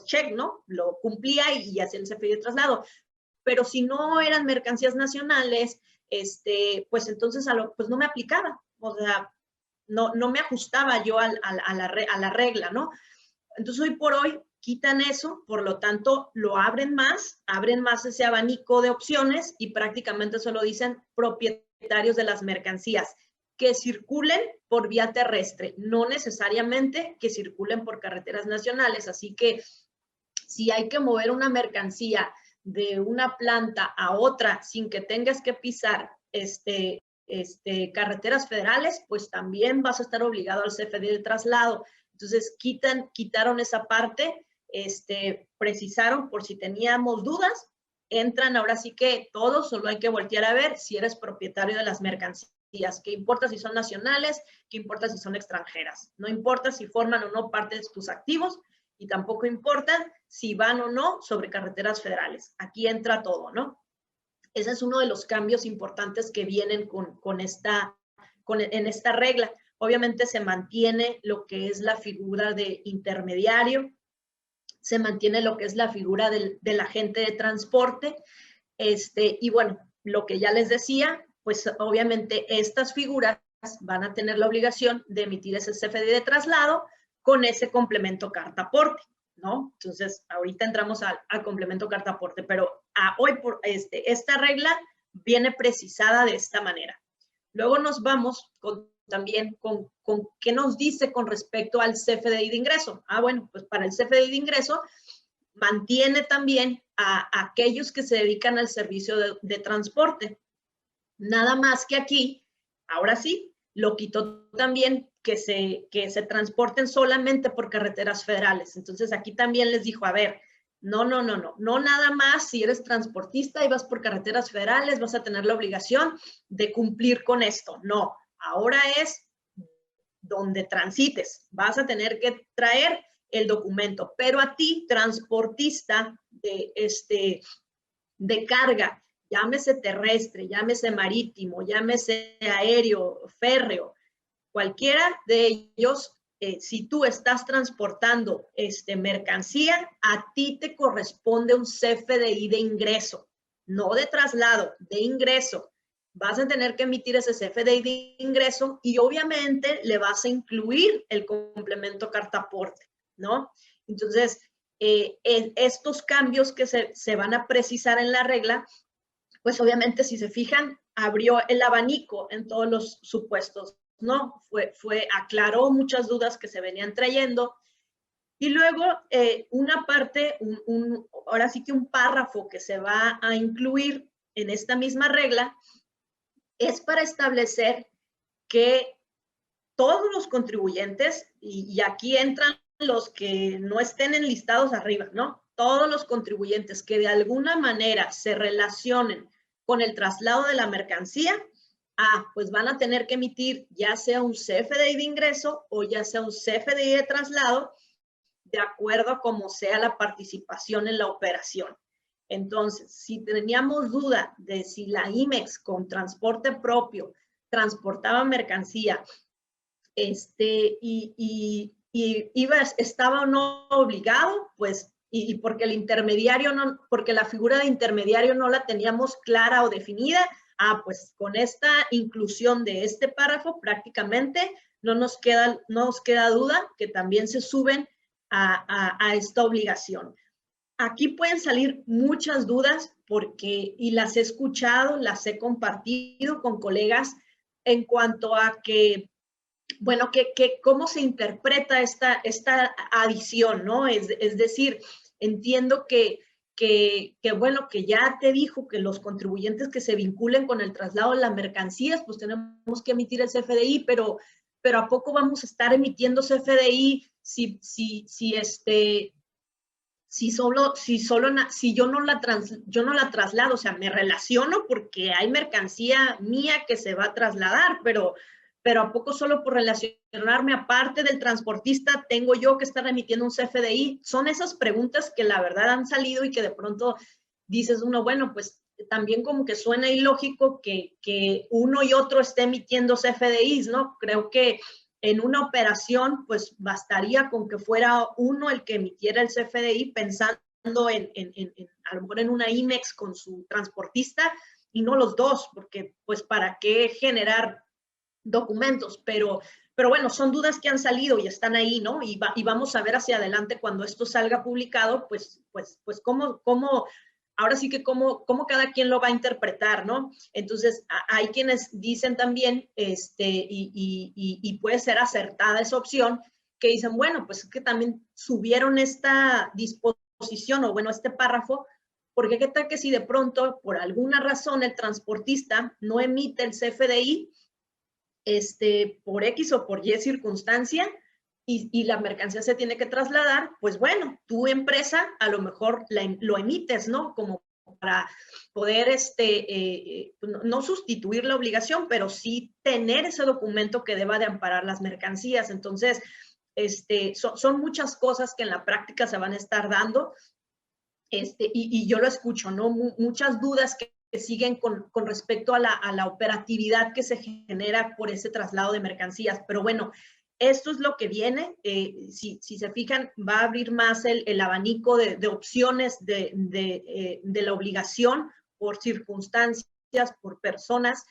check, ¿no? Lo cumplía y hacía el CFDI de traslado. Pero si no eran mercancías nacionales, pues entonces pues no me aplicaba, o sea, no me ajustaba yo a la regla, ¿no? Entonces, hoy por hoy quitan eso, por lo tanto, lo abren más ese abanico de opciones y prácticamente solo dicen propietarios de las mercancías que circulen por vía terrestre, no necesariamente que circulen por carreteras nacionales. Así que si hay que mover una mercancía de una planta a otra sin que tengas que pisar carreteras federales, pues también vas a estar obligado al CFDI de traslado. Entonces, quitaron esa parte, precisaron por si teníamos dudas, entran ahora sí que todos, solo hay que voltear a ver si eres propietario de las mercancías. ¿Qué importa si son nacionales? ¿Qué importa si son extranjeras? No importa si forman o no parte de tus activos y tampoco importa si van o no sobre carreteras federales. Aquí entra todo, ¿no? Ese es uno de los cambios importantes que vienen en esta regla. Obviamente se mantiene lo que es la figura de intermediario, se mantiene lo que es la figura del agente de transporte, y bueno, lo que ya les decía, pues obviamente estas figuras van a tener la obligación de emitir ese CFDI de traslado con ese complemento carta aporte, ¿no? Entonces, ahorita entramos al complemento carta aporte, pero hoy esta regla viene precisada de esta manera. Luego nos vamos también con qué nos dice con respecto al CFDI de ingreso. Bueno, pues para el CFDI de ingreso mantiene también a aquellos que se dedican al servicio de transporte. Nada más que aquí, ahora sí, lo quitó también que se transporten solamente por carreteras federales. Entonces aquí también les dijo, a ver, no nada más si eres transportista y vas por carreteras federales vas a tener la obligación de cumplir con esto. No, ahora es donde transites, vas a tener que traer el documento, pero a ti, transportista de carga, llámese terrestre, llámese marítimo, llámese aéreo, férreo, cualquiera de ellos, si tú estás transportando mercancía, a ti te corresponde un CFDI de ingreso, no de traslado, de ingreso. Vas a tener que emitir ese CFDI de ingreso y obviamente le vas a incluir el complemento carta aporte, ¿no? Entonces, estos cambios que se van a precisar en la regla, pues obviamente si se fijan, abrió el abanico en todos los supuestos, ¿no? Aclaró muchas dudas que se venían trayendo. Y luego una parte, ahora sí que un párrafo que se va a incluir en esta misma regla es para establecer que todos los contribuyentes, y aquí entran los que no estén enlistados arriba, ¿no? Todos los contribuyentes que de alguna manera se relacionen con el traslado de la mercancía, pues van a tener que emitir ya sea un CFDI de ingreso o ya sea un CFDI de traslado, de acuerdo a cómo sea la participación en la operación. Entonces, si teníamos duda de si la IMEX con transporte propio transportaba mercancía, estaba o no obligado, pues, y porque el intermediario no, porque la figura de intermediario no la teníamos clara o definida, pues con esta inclusión de este párrafo prácticamente no nos queda duda que también se suben a esta obligación. aquí pueden salir muchas dudas porque, y las he escuchado, las he compartido con colegas en cuanto a que, bueno, cómo se interpreta esta adición, ¿no? Es decir, entiendo bueno, que ya te dijo que los contribuyentes que se vinculen con el traslado de las mercancías, pues tenemos que emitir el CFDI, pero ¿a poco vamos a estar emitiendo CFDI si yo no la traslado? O sea, me relaciono porque hay mercancía mía que se va a trasladar, pero ¿a poco solo por relacionarme aparte del transportista tengo yo que estar emitiendo un CFDI? Son esas preguntas que la verdad han salido y que de pronto dices uno, bueno, pues también como que suena ilógico que uno y otro esté emitiendo CFDIs, ¿no? Creo que en una operación, pues bastaría con que fuera uno el que emitiera el CFDI pensando a lo mejor en una IMEX con su transportista y no los dos, porque pues para qué generar documentos, pero bueno, son dudas que han salido y están ahí, ¿no? Y vamos a ver hacia adelante cuando esto salga publicado, pues cómo ahora sí que cómo cada quien lo va a interpretar, ¿no? Entonces, hay quienes dicen también, y puede ser acertada esa opción, que dicen, bueno, pues es que también subieron esta disposición o bueno, este párrafo, porque qué tal que si de pronto, por alguna razón, el transportista no emite el CFDI, por X o por Y circunstancia, y la mercancía se tiene que trasladar, pues bueno, tu empresa a lo mejor lo emites, ¿no? Como para poder, no sustituir la obligación, pero sí tener ese documento que deba de amparar las mercancías. Entonces, son muchas cosas que en la práctica se van a estar dando, y yo lo escucho, ¿no? Muchas dudas que siguen con respecto a la operatividad que se genera por ese traslado de mercancías. Pero bueno, esto es lo que viene. Si se fijan, va a abrir más el abanico de opciones de la obligación por circunstancias, por personas,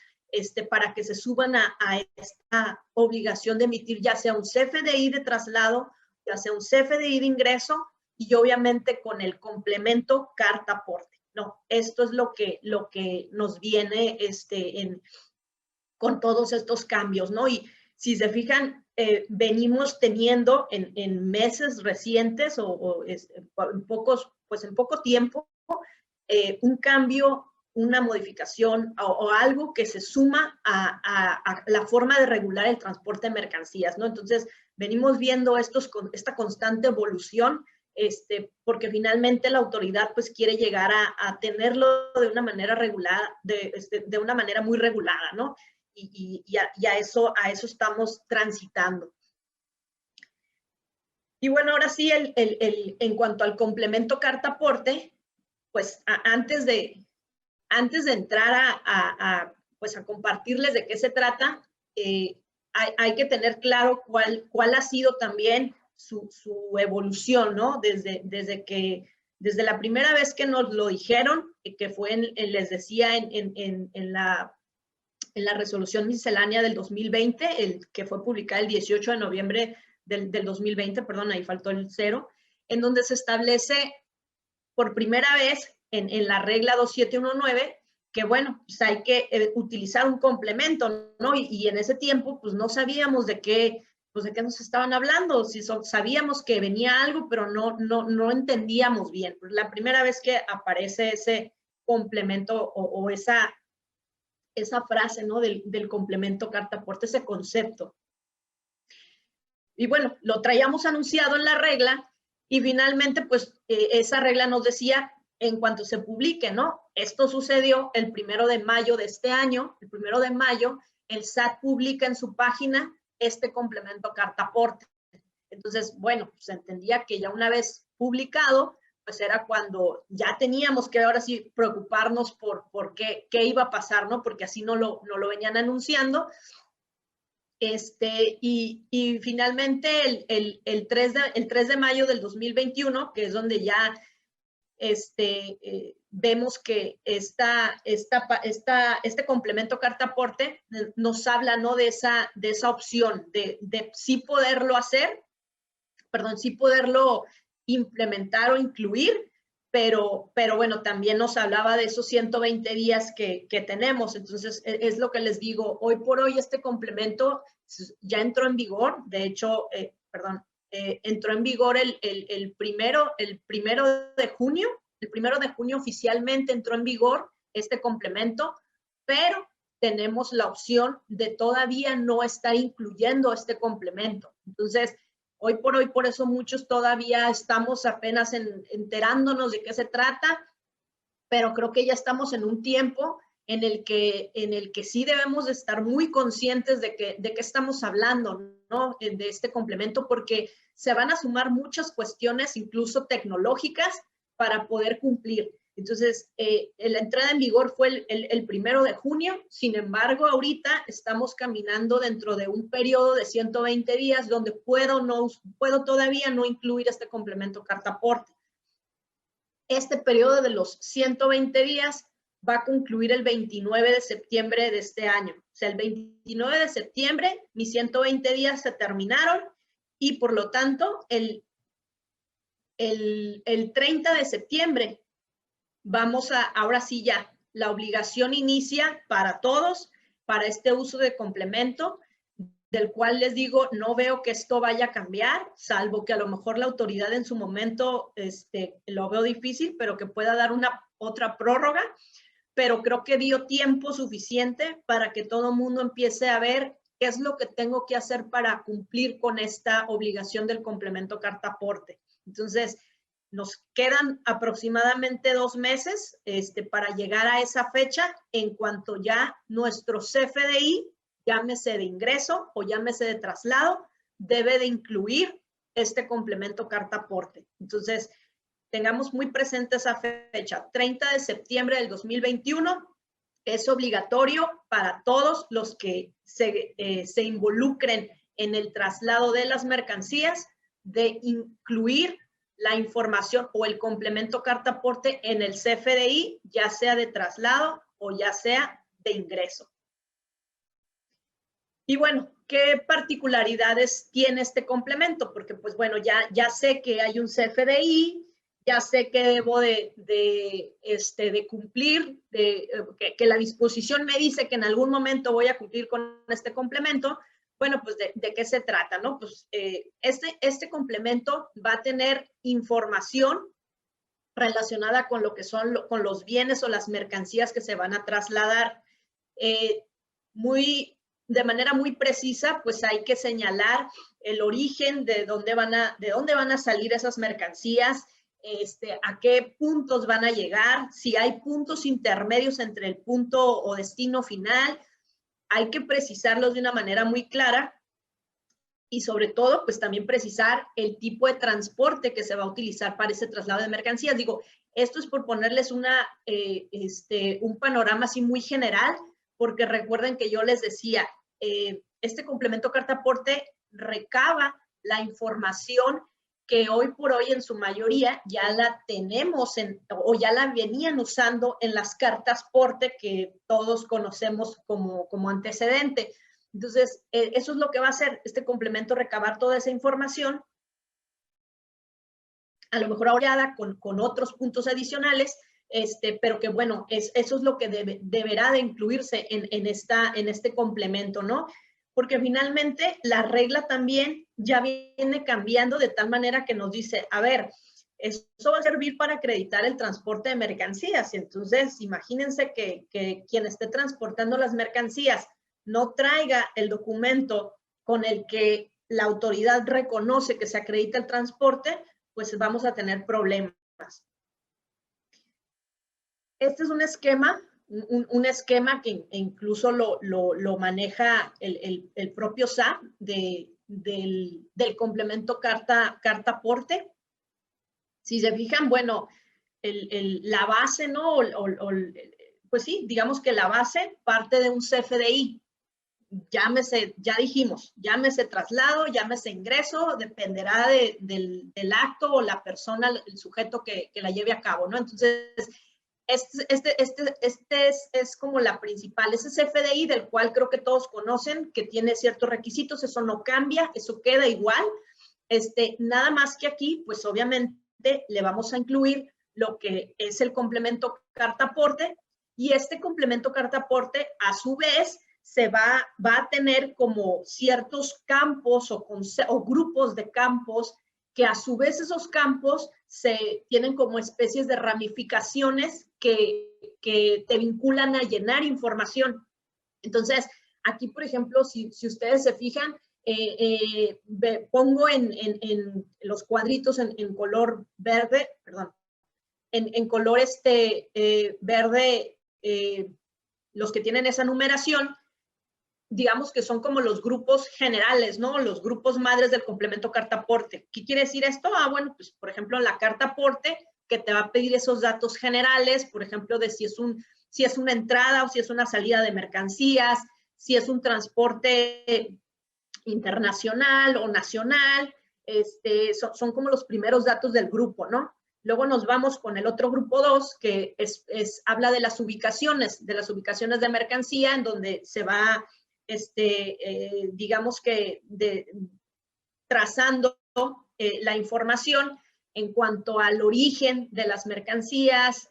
para que se suban a esta obligación de emitir ya sea un CFDI de traslado, ya sea un CFDI de ingreso, y obviamente con el complemento carta aporte, ¿no? Esto es lo que nos viene con todos estos cambios, ¿no? Y si se fijan, venimos teniendo en meses recientes en poco tiempo, un cambio, una modificación o algo que se suma a la forma de regular el transporte de mercancías, ¿no? Entonces, venimos viendo esta constante evolución, porque finalmente la autoridad pues quiere llegar a tenerlo de una manera regulada, de una manera muy regulada, ¿no? Y a eso estamos transitando. Y bueno, ahora sí, en cuanto al complemento carta aporte, pues antes de entrar pues a compartirles de qué se trata, hay que tener claro cuál ha sido también su evolución, ¿no? Desde la primera vez que nos lo dijeron, que fue, les decía, en la resolución miscelánea del 2020, que fue publicada el 18 de noviembre del 2020, perdón, ahí faltó el 0, en donde se establece por primera vez en la regla 2719 que, bueno, pues hay que utilizar un complemento, ¿no? Y en ese tiempo, pues no sabíamos de qué nos estaban hablando, si sabíamos que venía algo, pero no entendíamos bien. Pues la primera vez que aparece ese complemento o esa frase, ¿no? Del complemento carta aporte, ese concepto. Y bueno, lo traíamos anunciado en la regla y finalmente, pues, esa regla nos decía en cuanto se publique, ¿no? Esto sucedió el 1 de mayo de este año. El 1 de mayo, el SAT publica en su página este complemento carta aporte. Entonces, bueno, se entendía que ya una vez publicado, pues era cuando ya teníamos que ahora sí preocuparnos por qué iba a pasar, ¿no? Porque así no lo venían anunciando. Y finalmente el 3 de mayo del 2021, que es donde ya vemos que este complemento carta aporte nos habla, ¿no? de esa opción de sí poderlo hacer, sí poderlo implementar o incluir, pero bueno, también nos hablaba de esos 120 días que tenemos. Entonces, es lo que les digo, hoy por hoy este complemento ya entró en vigor. De hecho, entró en vigor el primero de junio. El 1 de junio oficialmente entró en vigor este complemento, pero tenemos la opción de todavía no estar incluyendo este complemento. Entonces, hoy por hoy, por eso muchos todavía estamos apenas enterándonos de qué se trata, pero creo que ya estamos en un tiempo en el que sí debemos de estar muy conscientes de qué estamos hablando, ¿no? De este complemento, porque se van a sumar muchas cuestiones, incluso tecnológicas, para poder cumplir. Entonces, la entrada en vigor fue el 1 de junio, sin embargo, ahorita estamos caminando dentro de un periodo de 120 días donde puedo todavía no incluir este complemento carta aporte. Este periodo de los 120 días va a concluir el 29 de septiembre de este año. O sea, el 29 de septiembre mis 120 días se terminaron y por lo tanto el 30 de septiembre ahora sí ya, la obligación inicia para todos, para este uso de complemento, del cual les digo, no veo que esto vaya a cambiar, salvo que a lo mejor la autoridad en su momento lo veo difícil, pero que pueda dar otra prórroga, pero creo que dio tiempo suficiente para que todo el mundo empiece a ver qué es lo que tengo que hacer para cumplir con esta obligación del complemento carta aporte. Entonces, nos quedan aproximadamente 2 meses para llegar a esa fecha en cuanto ya nuestro CFDI, llámese de ingreso o llámese de traslado, debe de incluir este complemento carta aporte. Entonces, tengamos muy presente esa fecha, 30 de septiembre del 2021, es obligatorio para todos los que se involucren en el traslado de las mercancías de incluir la información o el complemento carta aporte en el CFDI, ya sea de traslado o ya sea de ingreso. Y bueno, ¿qué particularidades tiene este complemento? Porque pues bueno, ya sé que hay un CFDI, ya sé que debo de cumplir, que la disposición me dice que en algún momento voy a cumplir con este complemento. Bueno, pues ¿de qué se trata, no? Pues este complemento va a tener información relacionada con lo que son con los bienes o las mercancías que se van a trasladar. De manera muy precisa, pues hay que señalar el origen de dónde van a salir esas mercancías, a qué puntos van a llegar, si hay puntos intermedios entre el punto o destino final, hay que precisarlos de una manera muy clara y sobre todo, pues también precisar el tipo de transporte que se va a utilizar para ese traslado de mercancías. Digo, esto es por ponerles un panorama así muy general, porque recuerden que yo les decía, este complemento carta aporte recaba la información que hoy por hoy en su mayoría ya la tenemos o ya la venían usando en las cartas porte que todos conocemos como antecedente. Entonces, eso es lo que va a hacer este complemento, recabar toda esa información, a lo mejor ahora con otros puntos adicionales, pero que bueno, eso es lo que deberá de incluirse en este complemento, ¿no? Porque finalmente la regla también ya viene cambiando de tal manera que nos dice, a ver, eso va a servir para acreditar el transporte de mercancías. Entonces, imagínense que quien esté transportando las mercancías no traiga el documento con el que la autoridad reconoce que se acredita el transporte, pues vamos a tener problemas. Este es un esquema que incluso lo maneja el propio SAT del complemento carta aporte. Si se fijan, bueno, la base, ¿no? Pues sí, digamos que la base parte de un CFDI. Llámese, ya dijimos, llámese traslado, llámese ingreso, dependerá del acto o la persona, el sujeto que la lleve a cabo, ¿no? Entonces, es como la principal, ese CFDI del cual creo que todos conocen, que tiene ciertos requisitos, eso no cambia, eso queda igual, nada más que aquí, pues obviamente le vamos a incluir lo que es el complemento carta-aporte, y este complemento carta-aporte a su vez va a tener como ciertos campos o grupos de campos, que a su vez esos campos se tienen como especies de ramificaciones que te vinculan a llenar información. Entonces, aquí, por ejemplo, si ustedes se fijan, pongo en los cuadritos en color verde, perdón, en color verde, los que tienen esa numeración, digamos que son como los grupos generales, ¿no? Los grupos madres del complemento carta-aporte. ¿Qué quiere decir esto? Bueno, pues, por ejemplo, la carta-aporte, que te va a pedir esos datos generales, por ejemplo, de si es una entrada o si es una salida de mercancías, si es un transporte internacional o nacional, son como los primeros datos del grupo, ¿no? Luego nos vamos con el otro grupo 2, que habla de las ubicaciones de mercancía, en donde se va, digamos que trazando la información en cuanto al origen de las mercancías,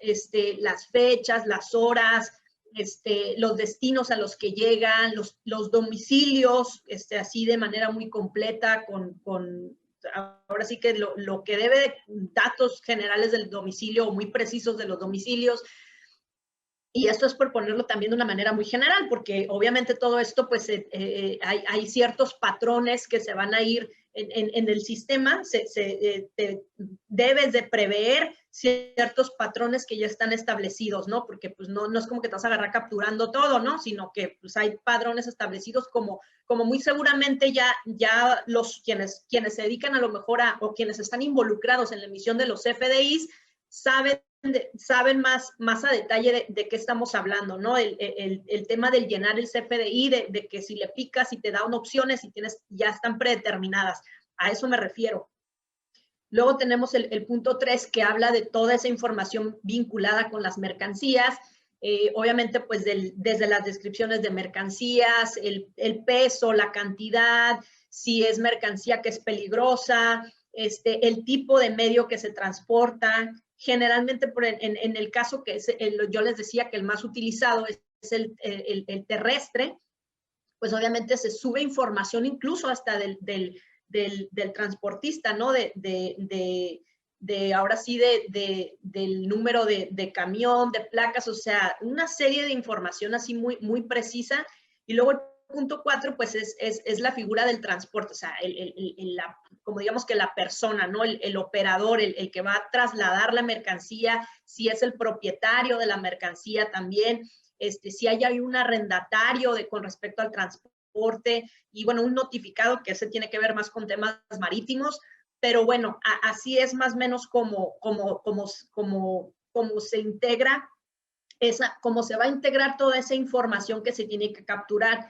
las fechas, las horas, los destinos a los que llegan, los domicilios, así de manera muy completa, ahora sí que lo que debe, datos generales del domicilio, muy precisos de los domicilios. Y esto es por ponerlo también de una manera muy general, porque obviamente todo esto, pues hay ciertos patrones que se van a ir en el sistema, debes de prever ciertos patrones que ya están establecidos, ¿no? Porque pues no es como que te vas a agarrar capturando todo, ¿no? Sino que pues hay patrones establecidos como muy seguramente ya quienes se dedican a lo mejor o quienes están involucrados en la emisión de los CFDIs saben más a detalle de qué estamos hablando, ¿no? El tema del llenar el CFDI, de que si le picas y te da una opciones y ya están predeterminadas. A eso me refiero. Luego tenemos el punto 3, que habla de toda esa información vinculada con las mercancías. Obviamente, pues desde las descripciones de mercancías, el peso, la cantidad, si es mercancía que es peligrosa, el tipo de medio que se transporta. Generalmente, en el caso que yo les decía que el más utilizado es el terrestre, pues obviamente se sube información incluso hasta del transportista, ¿no? Ahora sí, del número de camión, de placas, o sea, una serie de información así muy precisa. Y luego el punto 4, pues es la figura del transporte, o sea, como digamos que la persona, ¿no? El operador, el que va a trasladar la mercancía, si es el propietario de la mercancía también, si hay un arrendatario con respecto al transporte, y bueno, un notificado, que ese tiene que ver más con temas marítimos, pero bueno, así es más o menos como se integra cómo se va a integrar toda esa información que se tiene que capturar.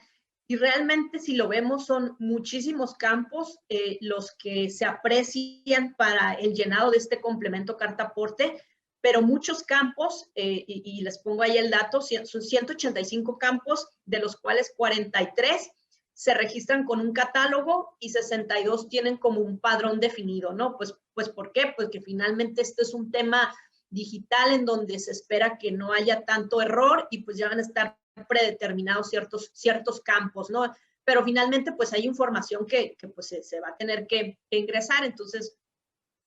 Y realmente, si lo vemos, son muchísimos campos los que se aprecian para el llenado de este complemento carta-aporte, pero muchos campos, y les pongo ahí el dato, son 185 campos, de los cuales 43 se registran con un catálogo y 62 tienen como un padrón definido, ¿no? Pues ¿por qué? Pues que finalmente este es un tema digital en donde se espera que no haya tanto error y pues ya van a estar predeterminados ciertos campos, ¿no? Pero finalmente pues hay información que pues se va a tener que ingresar. Entonces,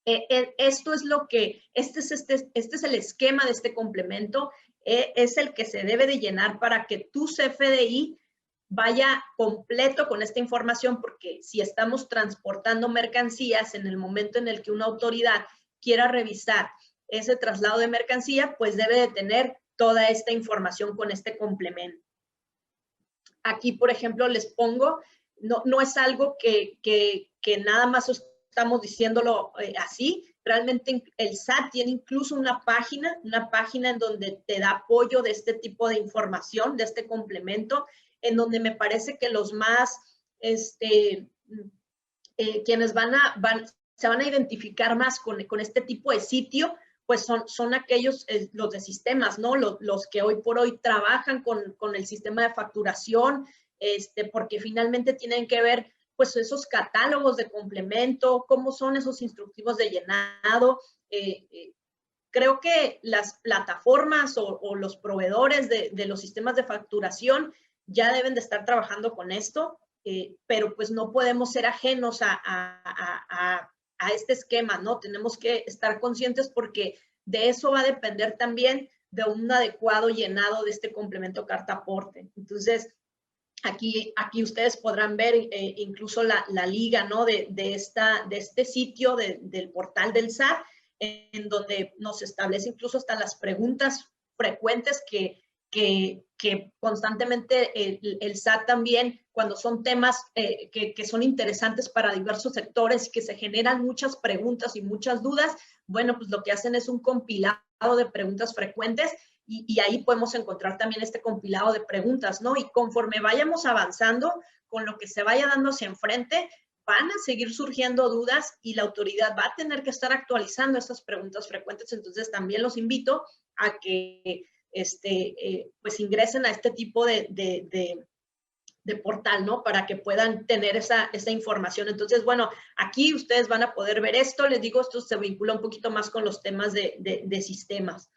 esto es lo que, este es el esquema de este complemento, es el que se debe de llenar para que tu CFDI vaya completo con esta información, porque si estamos transportando mercancías, en el momento en el que una autoridad quiera revisar ese traslado de mercancía, pues debe de tener toda esta información con este complemento. Aquí, por ejemplo, les pongo, no es algo que nada más estamos diciéndolo así. Realmente el SAT tiene incluso una página en donde te da apoyo de este tipo de información, de este complemento, en donde me parece que los más, quienes se van a identificar más con este tipo de sitio, pues son aquellos, los de sistemas, ¿no? Los que hoy por hoy trabajan con el sistema de facturación, porque finalmente tienen que ver, pues, esos catálogos de complemento, cómo son esos instructivos de llenado, creo que las plataformas o los proveedores de los sistemas de facturación ya deben de estar trabajando con esto, pero pues no podemos ser ajenos a este esquema, ¿no? Tenemos que estar conscientes porque de eso va a depender también de un adecuado llenado de este complemento carta aporte. Entonces, aquí ustedes podrán ver incluso la liga, ¿no? de este sitio del portal del SAT, en donde nos establece incluso hasta las preguntas frecuentes que constantemente el SAT también, cuando son temas que son interesantes para diversos sectores y que se generan muchas preguntas y muchas dudas, bueno, pues lo que hacen es un compilado de preguntas frecuentes y ahí podemos encontrar también este compilado de preguntas, ¿no? Y conforme vayamos avanzando con lo que se vaya dando hacia enfrente, van a seguir surgiendo dudas y la autoridad va a tener que estar actualizando estas preguntas frecuentes. Entonces, también los invito a que pues ingresen a este tipo de portal, ¿no? Para que puedan tener esa información. Entonces, bueno, aquí ustedes van a poder ver esto. Les digo, esto se vincula un poquito más con los temas de sistemas.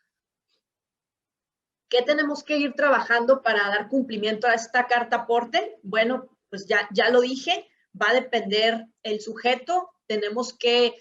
¿Qué tenemos que ir trabajando para dar cumplimiento a esta carta aporte? Bueno, pues ya lo dije, va a depender el sujeto. Tenemos que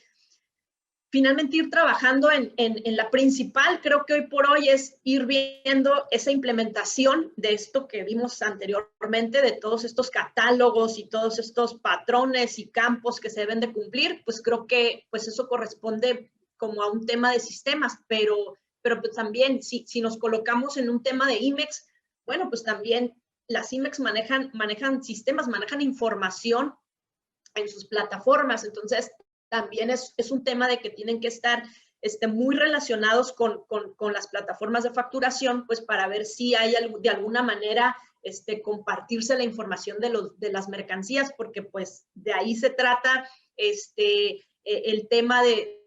finalmente ir trabajando en la principal, creo que hoy por hoy es ir viendo esa implementación de esto que vimos anteriormente, de todos estos catálogos y todos estos patrones y campos que se deben de cumplir. Pues creo que pues eso corresponde como a un tema de sistemas, pero pues también si nos colocamos en un tema de IMEX, bueno, pues también las IMEX manejan sistemas, manejan información en sus plataformas. Entonces, también es un tema de que tienen que estar muy relacionados con las plataformas de facturación, pues para ver si hay de alguna manera compartirse la información de las mercancías, porque pues de ahí se trata el tema de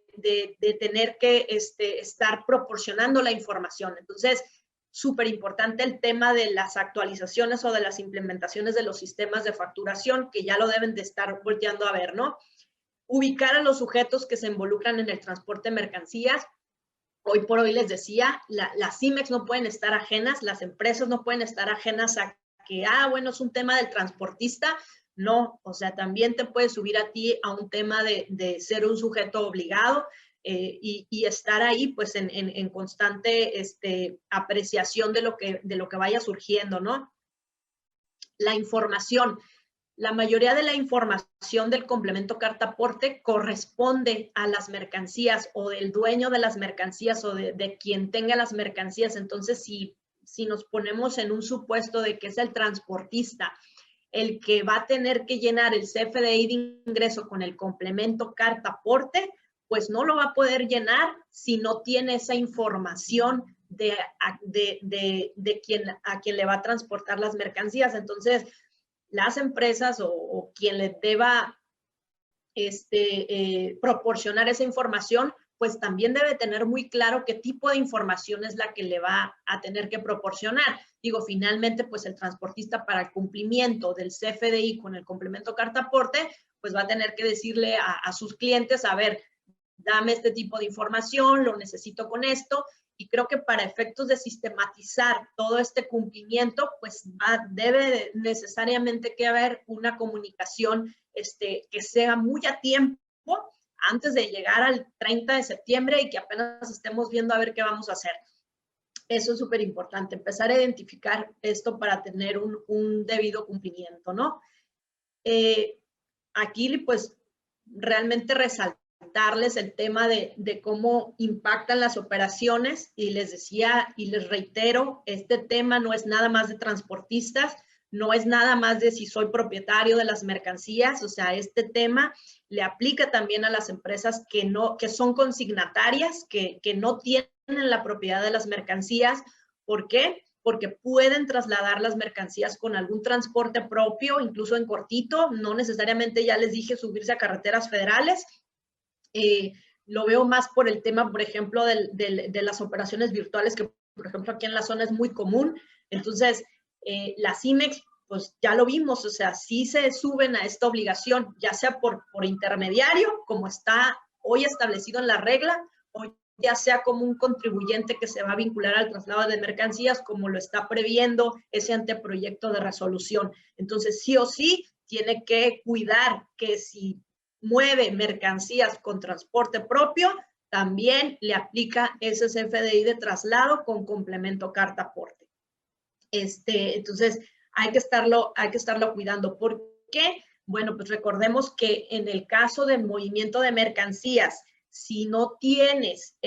tener que estar proporcionando la información. Entonces, súper importante el tema de las actualizaciones o de las implementaciones de los sistemas de facturación, que ya lo deben de estar volteando a ver, ¿no? Ubicar a los sujetos que se involucran en el transporte de mercancías. Hoy por hoy les decía, las IMEX no pueden estar ajenas, las empresas no pueden estar ajenas a que, bueno, es un tema del transportista. No, o sea, también te puedes subir a ti a un tema de ser un sujeto obligado y estar ahí pues en constante apreciación de lo que vaya surgiendo, ¿no? La información. La mayoría de la información del complemento carta aporte corresponde a las mercancías o del dueño de las mercancías o de quien tenga las mercancías. Entonces, si nos ponemos en un supuesto de que es el transportista el que va a tener que llenar el CFDI de ingreso con el complemento carta aporte, pues no lo va a poder llenar si no tiene esa información a quien le va a transportar las mercancías. Entonces, las empresas o quien les deba proporcionar esa información, pues también debe tener muy claro qué tipo de información es la que le va a tener que proporcionar. Digo, finalmente, pues el transportista para el cumplimiento del CFDI con el complemento carta aporte, pues va a tener que decirle a sus clientes, a ver, dame este tipo de información, lo necesito con esto. Y creo que para efectos de sistematizar todo este cumplimiento, pues debe necesariamente que haber una comunicación que sea muy a tiempo antes de llegar al 30 de septiembre y que apenas estemos viendo a ver qué vamos a hacer. Eso es súper importante, empezar a identificar esto para tener un debido cumplimiento, ¿no? Aquí, pues, realmente resaltarles el tema de cómo impactan las operaciones y les decía y les reitero, este tema no es nada más de transportistas, no es nada más de si soy propietario de las mercancías, o sea, este tema le aplica también a las empresas que son consignatarias, que no tienen la propiedad de las mercancías. ¿Por qué? Porque pueden trasladar las mercancías con algún transporte propio, incluso en cortito, no necesariamente, ya les dije, subirse a carreteras federales. Lo veo más por el tema, por ejemplo, de las operaciones virtuales, que por ejemplo aquí en la zona es muy común. Entonces, las IMEX, pues ya lo vimos, o sea, sí se suben a esta obligación, ya sea por intermediario, como está hoy establecido en la regla, o ya sea como un contribuyente que se va a vincular al traslado de mercancías, como lo está previendo ese anteproyecto de resolución. Entonces, sí o sí, tiene que cuidar que si mueve mercancías con transporte propio, también le aplica ese CFDI de traslado con complemento carta aporte. Entonces, hay que estarlo cuidando. ¿Por qué? Bueno, pues recordemos que en el caso del movimiento de mercancías, si no tienes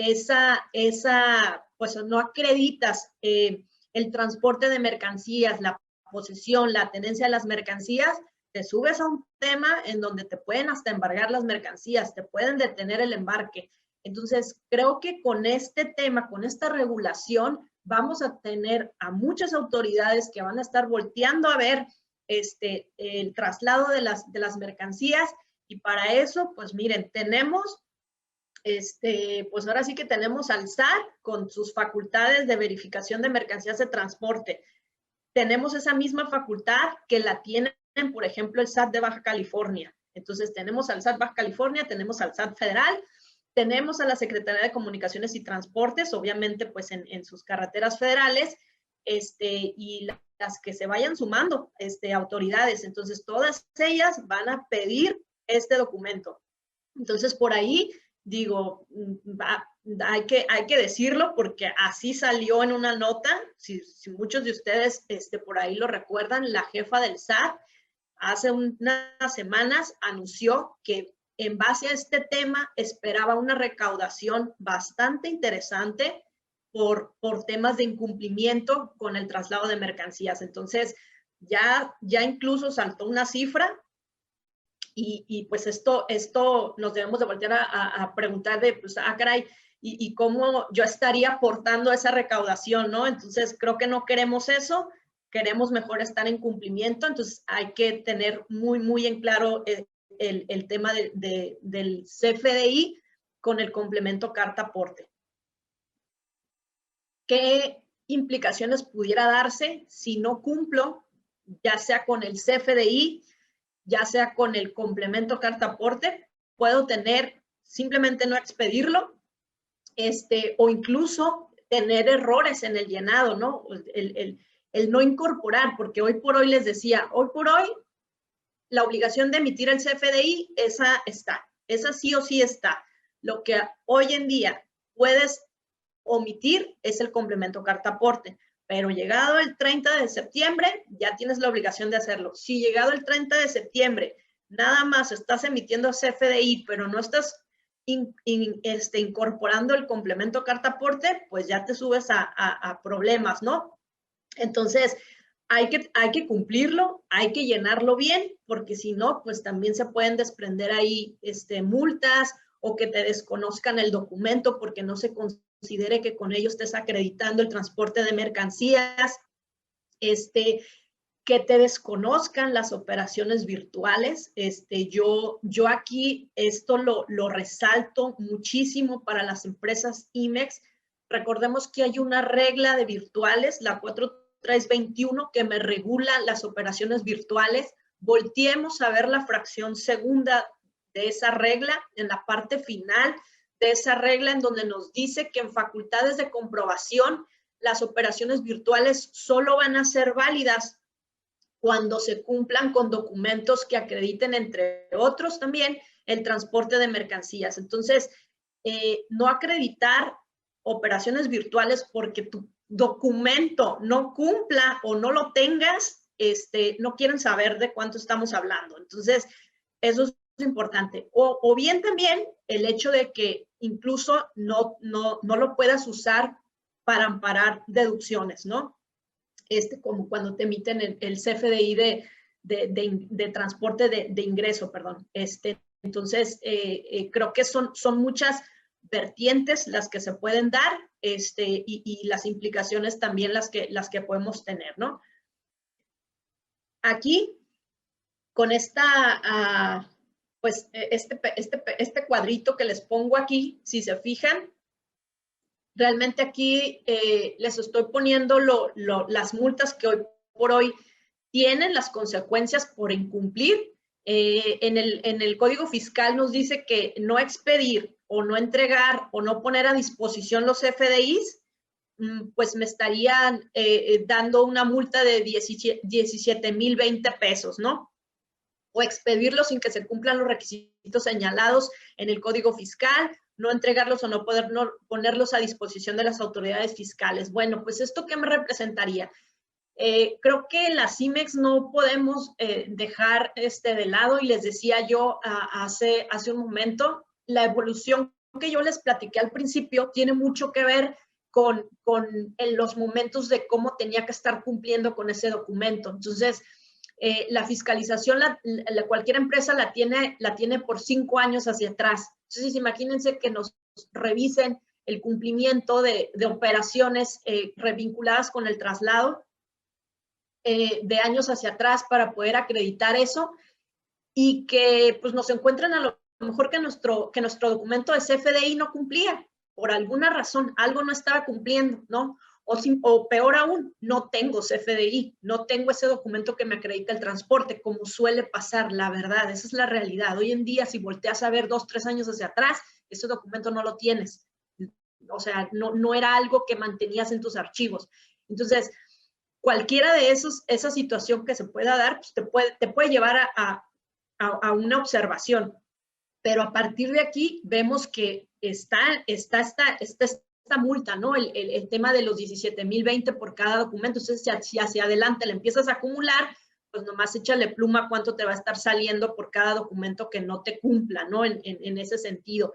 pues no acreditas el transporte de mercancías, la posesión, la tenencia de las mercancías, te subes a un tema en donde te pueden hasta embargar las mercancías, te pueden detener el embarque. Entonces, creo que con este tema, con esta regulación, vamos a tener a muchas autoridades que van a estar volteando a ver el traslado de las mercancías, y para eso, pues miren, tenemos, pues ahora sí que tenemos al SAT con sus facultades de verificación de mercancías de transporte. Tenemos esa misma facultad que la tienen, por ejemplo, el SAT de Baja California. Entonces, tenemos al SAT Baja California, tenemos al SAT federal, tenemos a la Secretaría de Comunicaciones y Transportes, obviamente, pues en sus carreteras federales, y las que se vayan sumando, autoridades. Entonces, todas ellas van a pedir este documento. Entonces, por ahí, digo, hay que decirlo porque así salió en una nota. Si muchos de ustedes por ahí lo recuerdan, la jefa del SAT hace unas semanas anunció que en base a este tema esperaba una recaudación bastante interesante por temas de incumplimiento con el traslado de mercancías. Entonces, ya incluso saltó una cifra y pues esto nos debemos de voltear a preguntar de, pues, caray, y cómo yo estaría aportando esa recaudación, ¿no? Entonces, creo que no queremos eso, queremos mejor estar en cumplimiento. Entonces, hay que tener muy, muy en claro el tema del CFDI con el complemento carta aporte. ¿Qué implicaciones pudiera darse si no cumplo, ya sea con el CFDI, ya sea con el complemento carta aporte? Puedo tener, simplemente no expedirlo, o incluso tener errores en el llenado, ¿no? El no incorporar, porque hoy por hoy les decía, hoy por hoy, la obligación de emitir el CFDI, esa está, esa sí o sí está. Lo que hoy en día puedes omitir es el complemento carta aporte, pero llegado el 30 de septiembre ya tienes la obligación de hacerlo. Si llegado el 30 de septiembre nada más estás emitiendo CFDI, pero no estás incorporando el complemento carta aporte, pues ya te subes a problemas, ¿no? Entonces, hay que cumplirlo, hay que llenarlo bien, porque si no, pues también se pueden desprender ahí multas, o que te desconozcan el documento porque no se considere que con ello estés acreditando el transporte de mercancías, que te desconozcan las operaciones virtuales. Yo aquí esto lo resalto muchísimo para las empresas IMEX. Recordemos que hay una regla de virtuales, la 4321, que me regula las operaciones virtuales. Volteemos a ver la fracción segunda de esa regla, en la parte final de esa regla, en donde nos dice que en facultades de comprobación las operaciones virtuales solo van a ser válidas cuando se cumplan con documentos que acrediten, entre otros también, el transporte de mercancías. Entonces, no acreditar operaciones virtuales porque tu documento no cumpla o no lo tengas, no quieren saber de cuánto estamos hablando. Entonces, eso es importante. O bien también el hecho de que incluso no lo puedas usar para amparar deducciones, ¿no? Como cuando te emiten el CFDI de transporte de ingreso, perdón. Entonces, creo que son muchas vertientes las que se pueden dar, y las implicaciones también las que podemos tener, ¿no? Aquí, con esta, pues, este cuadrito que les pongo aquí, si se fijan, realmente aquí les estoy poniendo las multas que hoy por hoy tienen, las consecuencias por incumplir. En el Código Fiscal nos dice que no expedir o no entregar o no poner a disposición los CFDIs, pues me estarían dando una multa de 17,020 pesos, ¿no? O expedirlos sin que se cumplan los requisitos señalados en el Código Fiscal, no entregarlos o no poder ponerlos a disposición de las autoridades fiscales. Bueno, pues ¿esto qué me representaría? Creo que la CIMEX no podemos dejar de lado, y les decía yo hace un momento, la evolución que yo les platiqué al principio tiene mucho que ver con en los momentos de cómo tenía que estar cumpliendo con ese documento. Entonces, la fiscalización, cualquier empresa la tiene por 5 años hacia atrás. Entonces, imagínense que nos revisen el cumplimiento de operaciones revinculadas con el traslado de años hacia atrás para poder acreditar eso, y que pues nos encuentren a lo mejor que nuestro documento de CFDI no cumplía, por alguna razón, algo no estaba cumpliendo, ¿no? O peor aún, no tengo CFDI, no tengo ese documento que me acredita el transporte, como suele pasar, la verdad, esa es la realidad. Hoy en día, si volteas a ver 2, 3 años hacia atrás, ese documento no lo tienes. O sea, no era algo que mantenías en tus archivos. Entonces, cualquiera de esa situación que se pueda dar, pues te puede llevar a una observación. Pero a partir de aquí vemos que está esta multa, ¿no? El tema de los 17,020 por cada documento. Entonces, si hacia adelante le empiezas a acumular, pues nomás échale pluma cuánto te va a estar saliendo por cada documento que no te cumpla, ¿no? En ese sentido.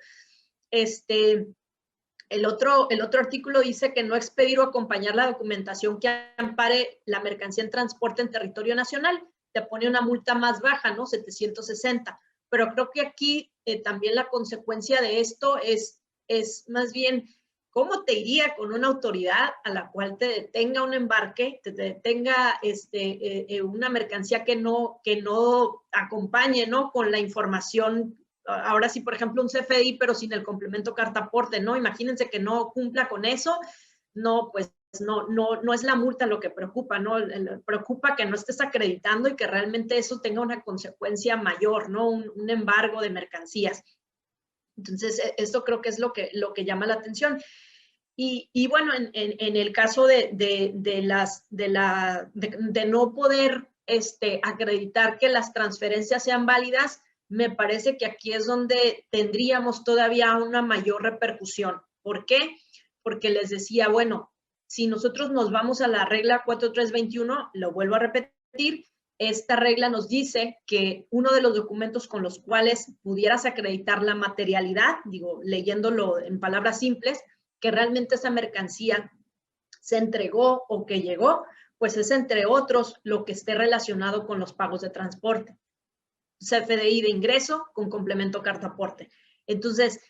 El otro artículo dice que no expedir o acompañar la documentación que ampare la mercancía en transporte en territorio nacional. Te pone una multa más baja, ¿no? 760. Pero creo que aquí también la consecuencia de esto es más bien cómo te iría con una autoridad a la cual te detenga un embarque, te detenga una mercancía que no acompañe, ¿no? Con la información. Ahora sí, por ejemplo, un CFDI, pero sin el complemento carta-aporte, ¿no? Imagínense que no cumpla con eso. No, pues no es la multa lo que preocupa, ¿no? Preocupa que no estés acreditando y que realmente eso tenga una consecuencia mayor, ¿no? Un embargo de mercancías. Entonces, esto creo que es lo que llama la atención. Y bueno, en el caso de no poder acreditar que las transferencias sean válidas, me parece que aquí es donde tendríamos todavía una mayor repercusión. ¿Por qué? Porque les decía, bueno, si nosotros nos vamos a la regla 4321, lo vuelvo a repetir, esta regla nos dice que uno de los documentos con los cuales pudieras acreditar la materialidad, digo, leyéndolo en palabras simples, que realmente esa mercancía se entregó o que llegó, pues es entre otros lo que esté relacionado con los pagos de transporte. CFDI de ingreso con complemento carta-aporte. Entonces,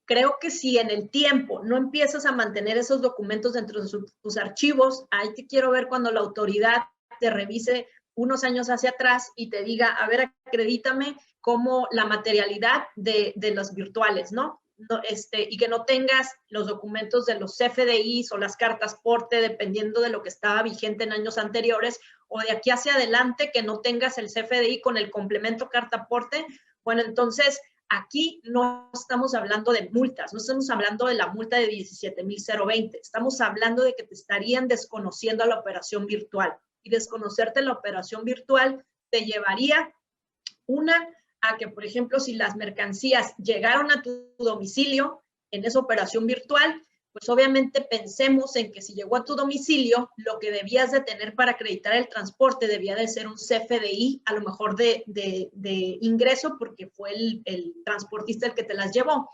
creo que si en el tiempo no empiezas a mantener esos documentos dentro de tus archivos, ahí te quiero ver cuando la autoridad te revise unos años hacia atrás y te diga, a ver, acredítame como la materialidad de los virtuales, ¿no? Y que no tengas los documentos de los CFDIs o las cartas porte, dependiendo de lo que estaba vigente en años anteriores, o de aquí hacia adelante que no tengas el CFDI con el complemento carta porte. Bueno, entonces aquí no estamos hablando de multas, no estamos hablando de la multa de 17,020, estamos hablando de que te estarían desconociendo la operación virtual, y desconocerte la operación virtual te llevaría a que, por ejemplo, si las mercancías llegaron a tu domicilio en esa operación virtual, pues obviamente pensemos en que si llegó a tu domicilio, lo que debías de tener para acreditar el transporte debía de ser un CFDI, a lo mejor de ingreso, porque fue el transportista el que te las llevó.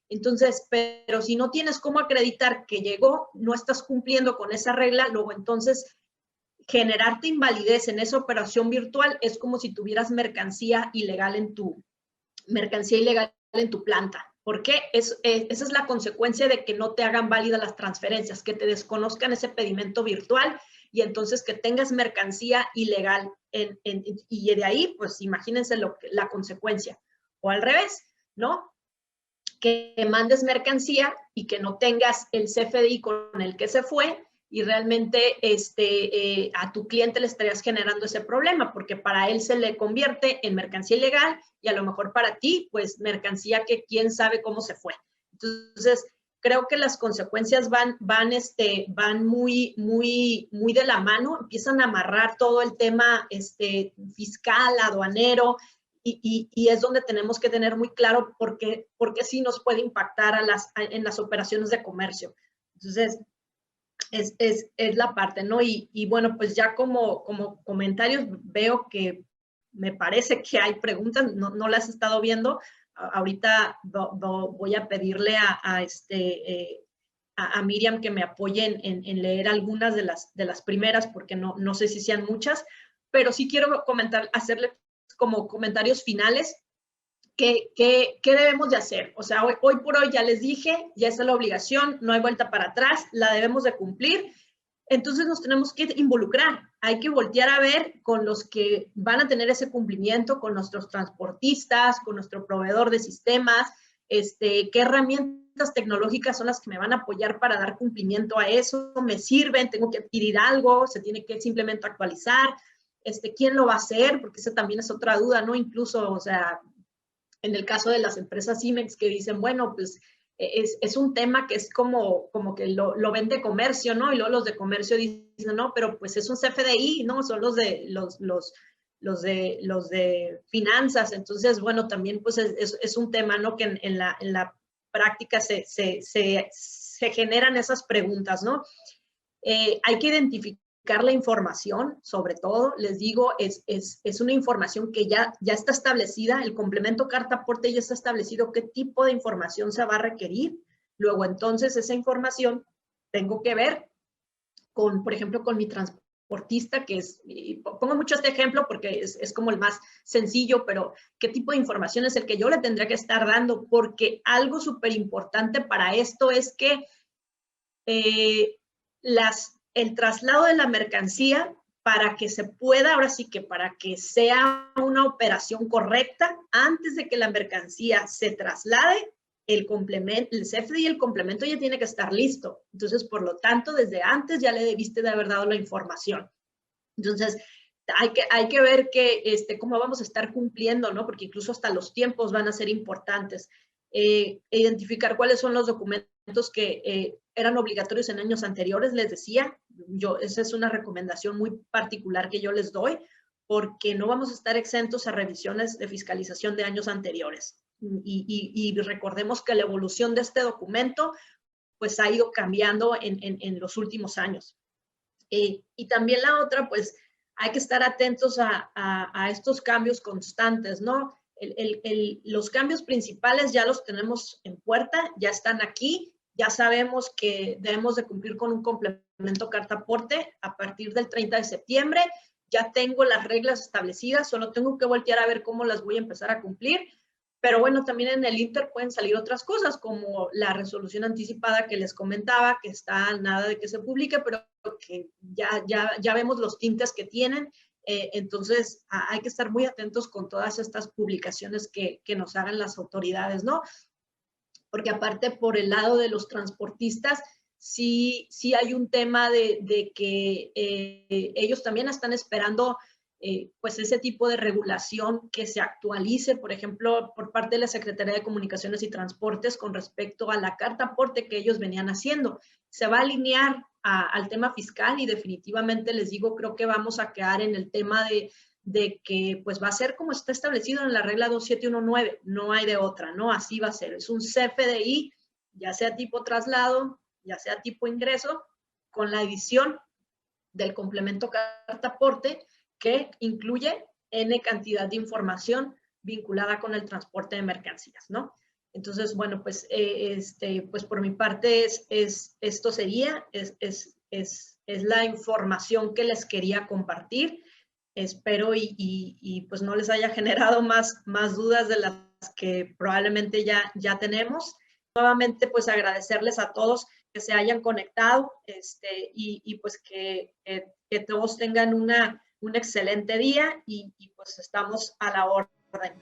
Entonces, pero si no tienes cómo acreditar que llegó, no estás cumpliendo con esa regla, luego entonces generarte invalidez en esa operación virtual es como si tuvieras mercancía ilegal en tu planta. ¿Por qué? Esa es la consecuencia de que no te hagan válidas las transferencias, que te desconozcan ese pedimento virtual y entonces que tengas mercancía ilegal. Y de ahí, pues imagínense la consecuencia. O al revés, ¿no? Que mandes mercancía y que no tengas el CFDI con el que se fue, y realmente a tu cliente le estarías generando ese problema, porque para él se le convierte en mercancía ilegal y a lo mejor para ti, pues mercancía que quién sabe cómo se fue. Entonces, creo que las consecuencias van muy de la mano, empiezan a amarrar todo el tema fiscal, aduanero, y es donde tenemos que tener muy claro por qué sí nos puede impactar en las operaciones de comercio. Entonces, es la parte, ¿no? Y bueno, pues ya como comentarios veo que me parece que hay preguntas, no las he estado viendo. Ahorita voy a pedirle a Miriam que me apoye en leer algunas de las primeras, porque no sé si sean muchas, pero sí quiero hacerle como comentarios finales. ¿Qué debemos de hacer? O sea, hoy por hoy ya les dije, ya está la obligación, no hay vuelta para atrás, la debemos de cumplir. Entonces nos tenemos que involucrar, hay que voltear a ver con los que van a tener ese cumplimiento, con nuestros transportistas, con nuestro proveedor de sistemas, qué herramientas tecnológicas son las que me van a apoyar para dar cumplimiento a eso, me sirven, tengo que adquirir algo, se tiene que simplemente actualizar, quién lo va a hacer, porque esa también es otra duda, ¿no? Incluso, o sea, en el caso de las empresas IMEX que dicen, bueno, pues es un tema que es como que lo ven de comercio, ¿no? Y luego los de comercio dicen, no, pero pues es un CFDI, ¿no? Son los de finanzas. Entonces, bueno, también pues es un tema, ¿no? Que en la práctica se generan esas preguntas, ¿no? Hay que identificar la información, sobre todo, les digo, es una información que ya está establecida, el complemento carta-aporte ya está establecido qué tipo de información se va a requerir. Luego, entonces, esa información tengo que ver con, por ejemplo, con mi transportista, que es, pongo mucho este ejemplo porque es como el más sencillo, pero qué tipo de información es el que yo le tendría que estar dando, porque algo súper importante para esto es que el traslado de la mercancía para que se pueda, ahora sí que para que sea una operación correcta, antes de que la mercancía se traslade, el CFDI y el complemento ya tiene que estar listo. Entonces, por lo tanto, desde antes ya le debiste de haber dado la información. Entonces, hay que ver cómo vamos a estar cumpliendo, ¿no? Porque incluso hasta los tiempos van a ser importantes. Identificar cuáles son los documentos que eran obligatorios en años anteriores, les decía. Esa es una recomendación muy particular que yo les doy, porque no vamos a estar exentos a revisiones de fiscalización de años anteriores. Y recordemos que la evolución de este documento pues ha ido cambiando en los últimos años. Y también la otra, pues hay que estar atentos a estos cambios constantes, ¿no? Los cambios principales ya los tenemos en puerta, ya están aquí, ya sabemos que debemos de cumplir con un complemento carta-aporte a partir del 30 de septiembre, ya tengo las reglas establecidas, solo tengo que voltear a ver cómo las voy a empezar a cumplir. Pero bueno, también en el Inter pueden salir otras cosas, como la resolución anticipada que les comentaba, que está a nada de que se publique, pero que ya vemos los tintes que tienen. Entonces, hay que estar muy atentos con todas estas publicaciones que nos hagan las autoridades, ¿no? Porque aparte, por el lado de los transportistas, sí hay un tema de que ellos también están esperando pues ese tipo de regulación que se actualice, por ejemplo, por parte de la Secretaría de Comunicaciones y Transportes con respecto a la carta aporte que ellos venían haciendo. Se va a alinear al tema fiscal y definitivamente les digo, creo que vamos a quedar en el tema de que pues va a ser como está establecido en la regla 2719, no hay de otra, ¿no? Así va a ser, es un CFDI, ya sea tipo traslado, ya sea tipo ingreso, con la edición del complemento carta aporte, que incluye N cantidad de información vinculada con el transporte de mercancías, ¿no? Entonces, bueno, pues, pues por mi parte esto sería, es la información que les quería compartir. Espero pues no les haya generado más dudas de las que probablemente ya tenemos. Nuevamente, pues agradecerles a todos que se hayan conectado y pues que todos tengan un excelente día y pues estamos a la orden.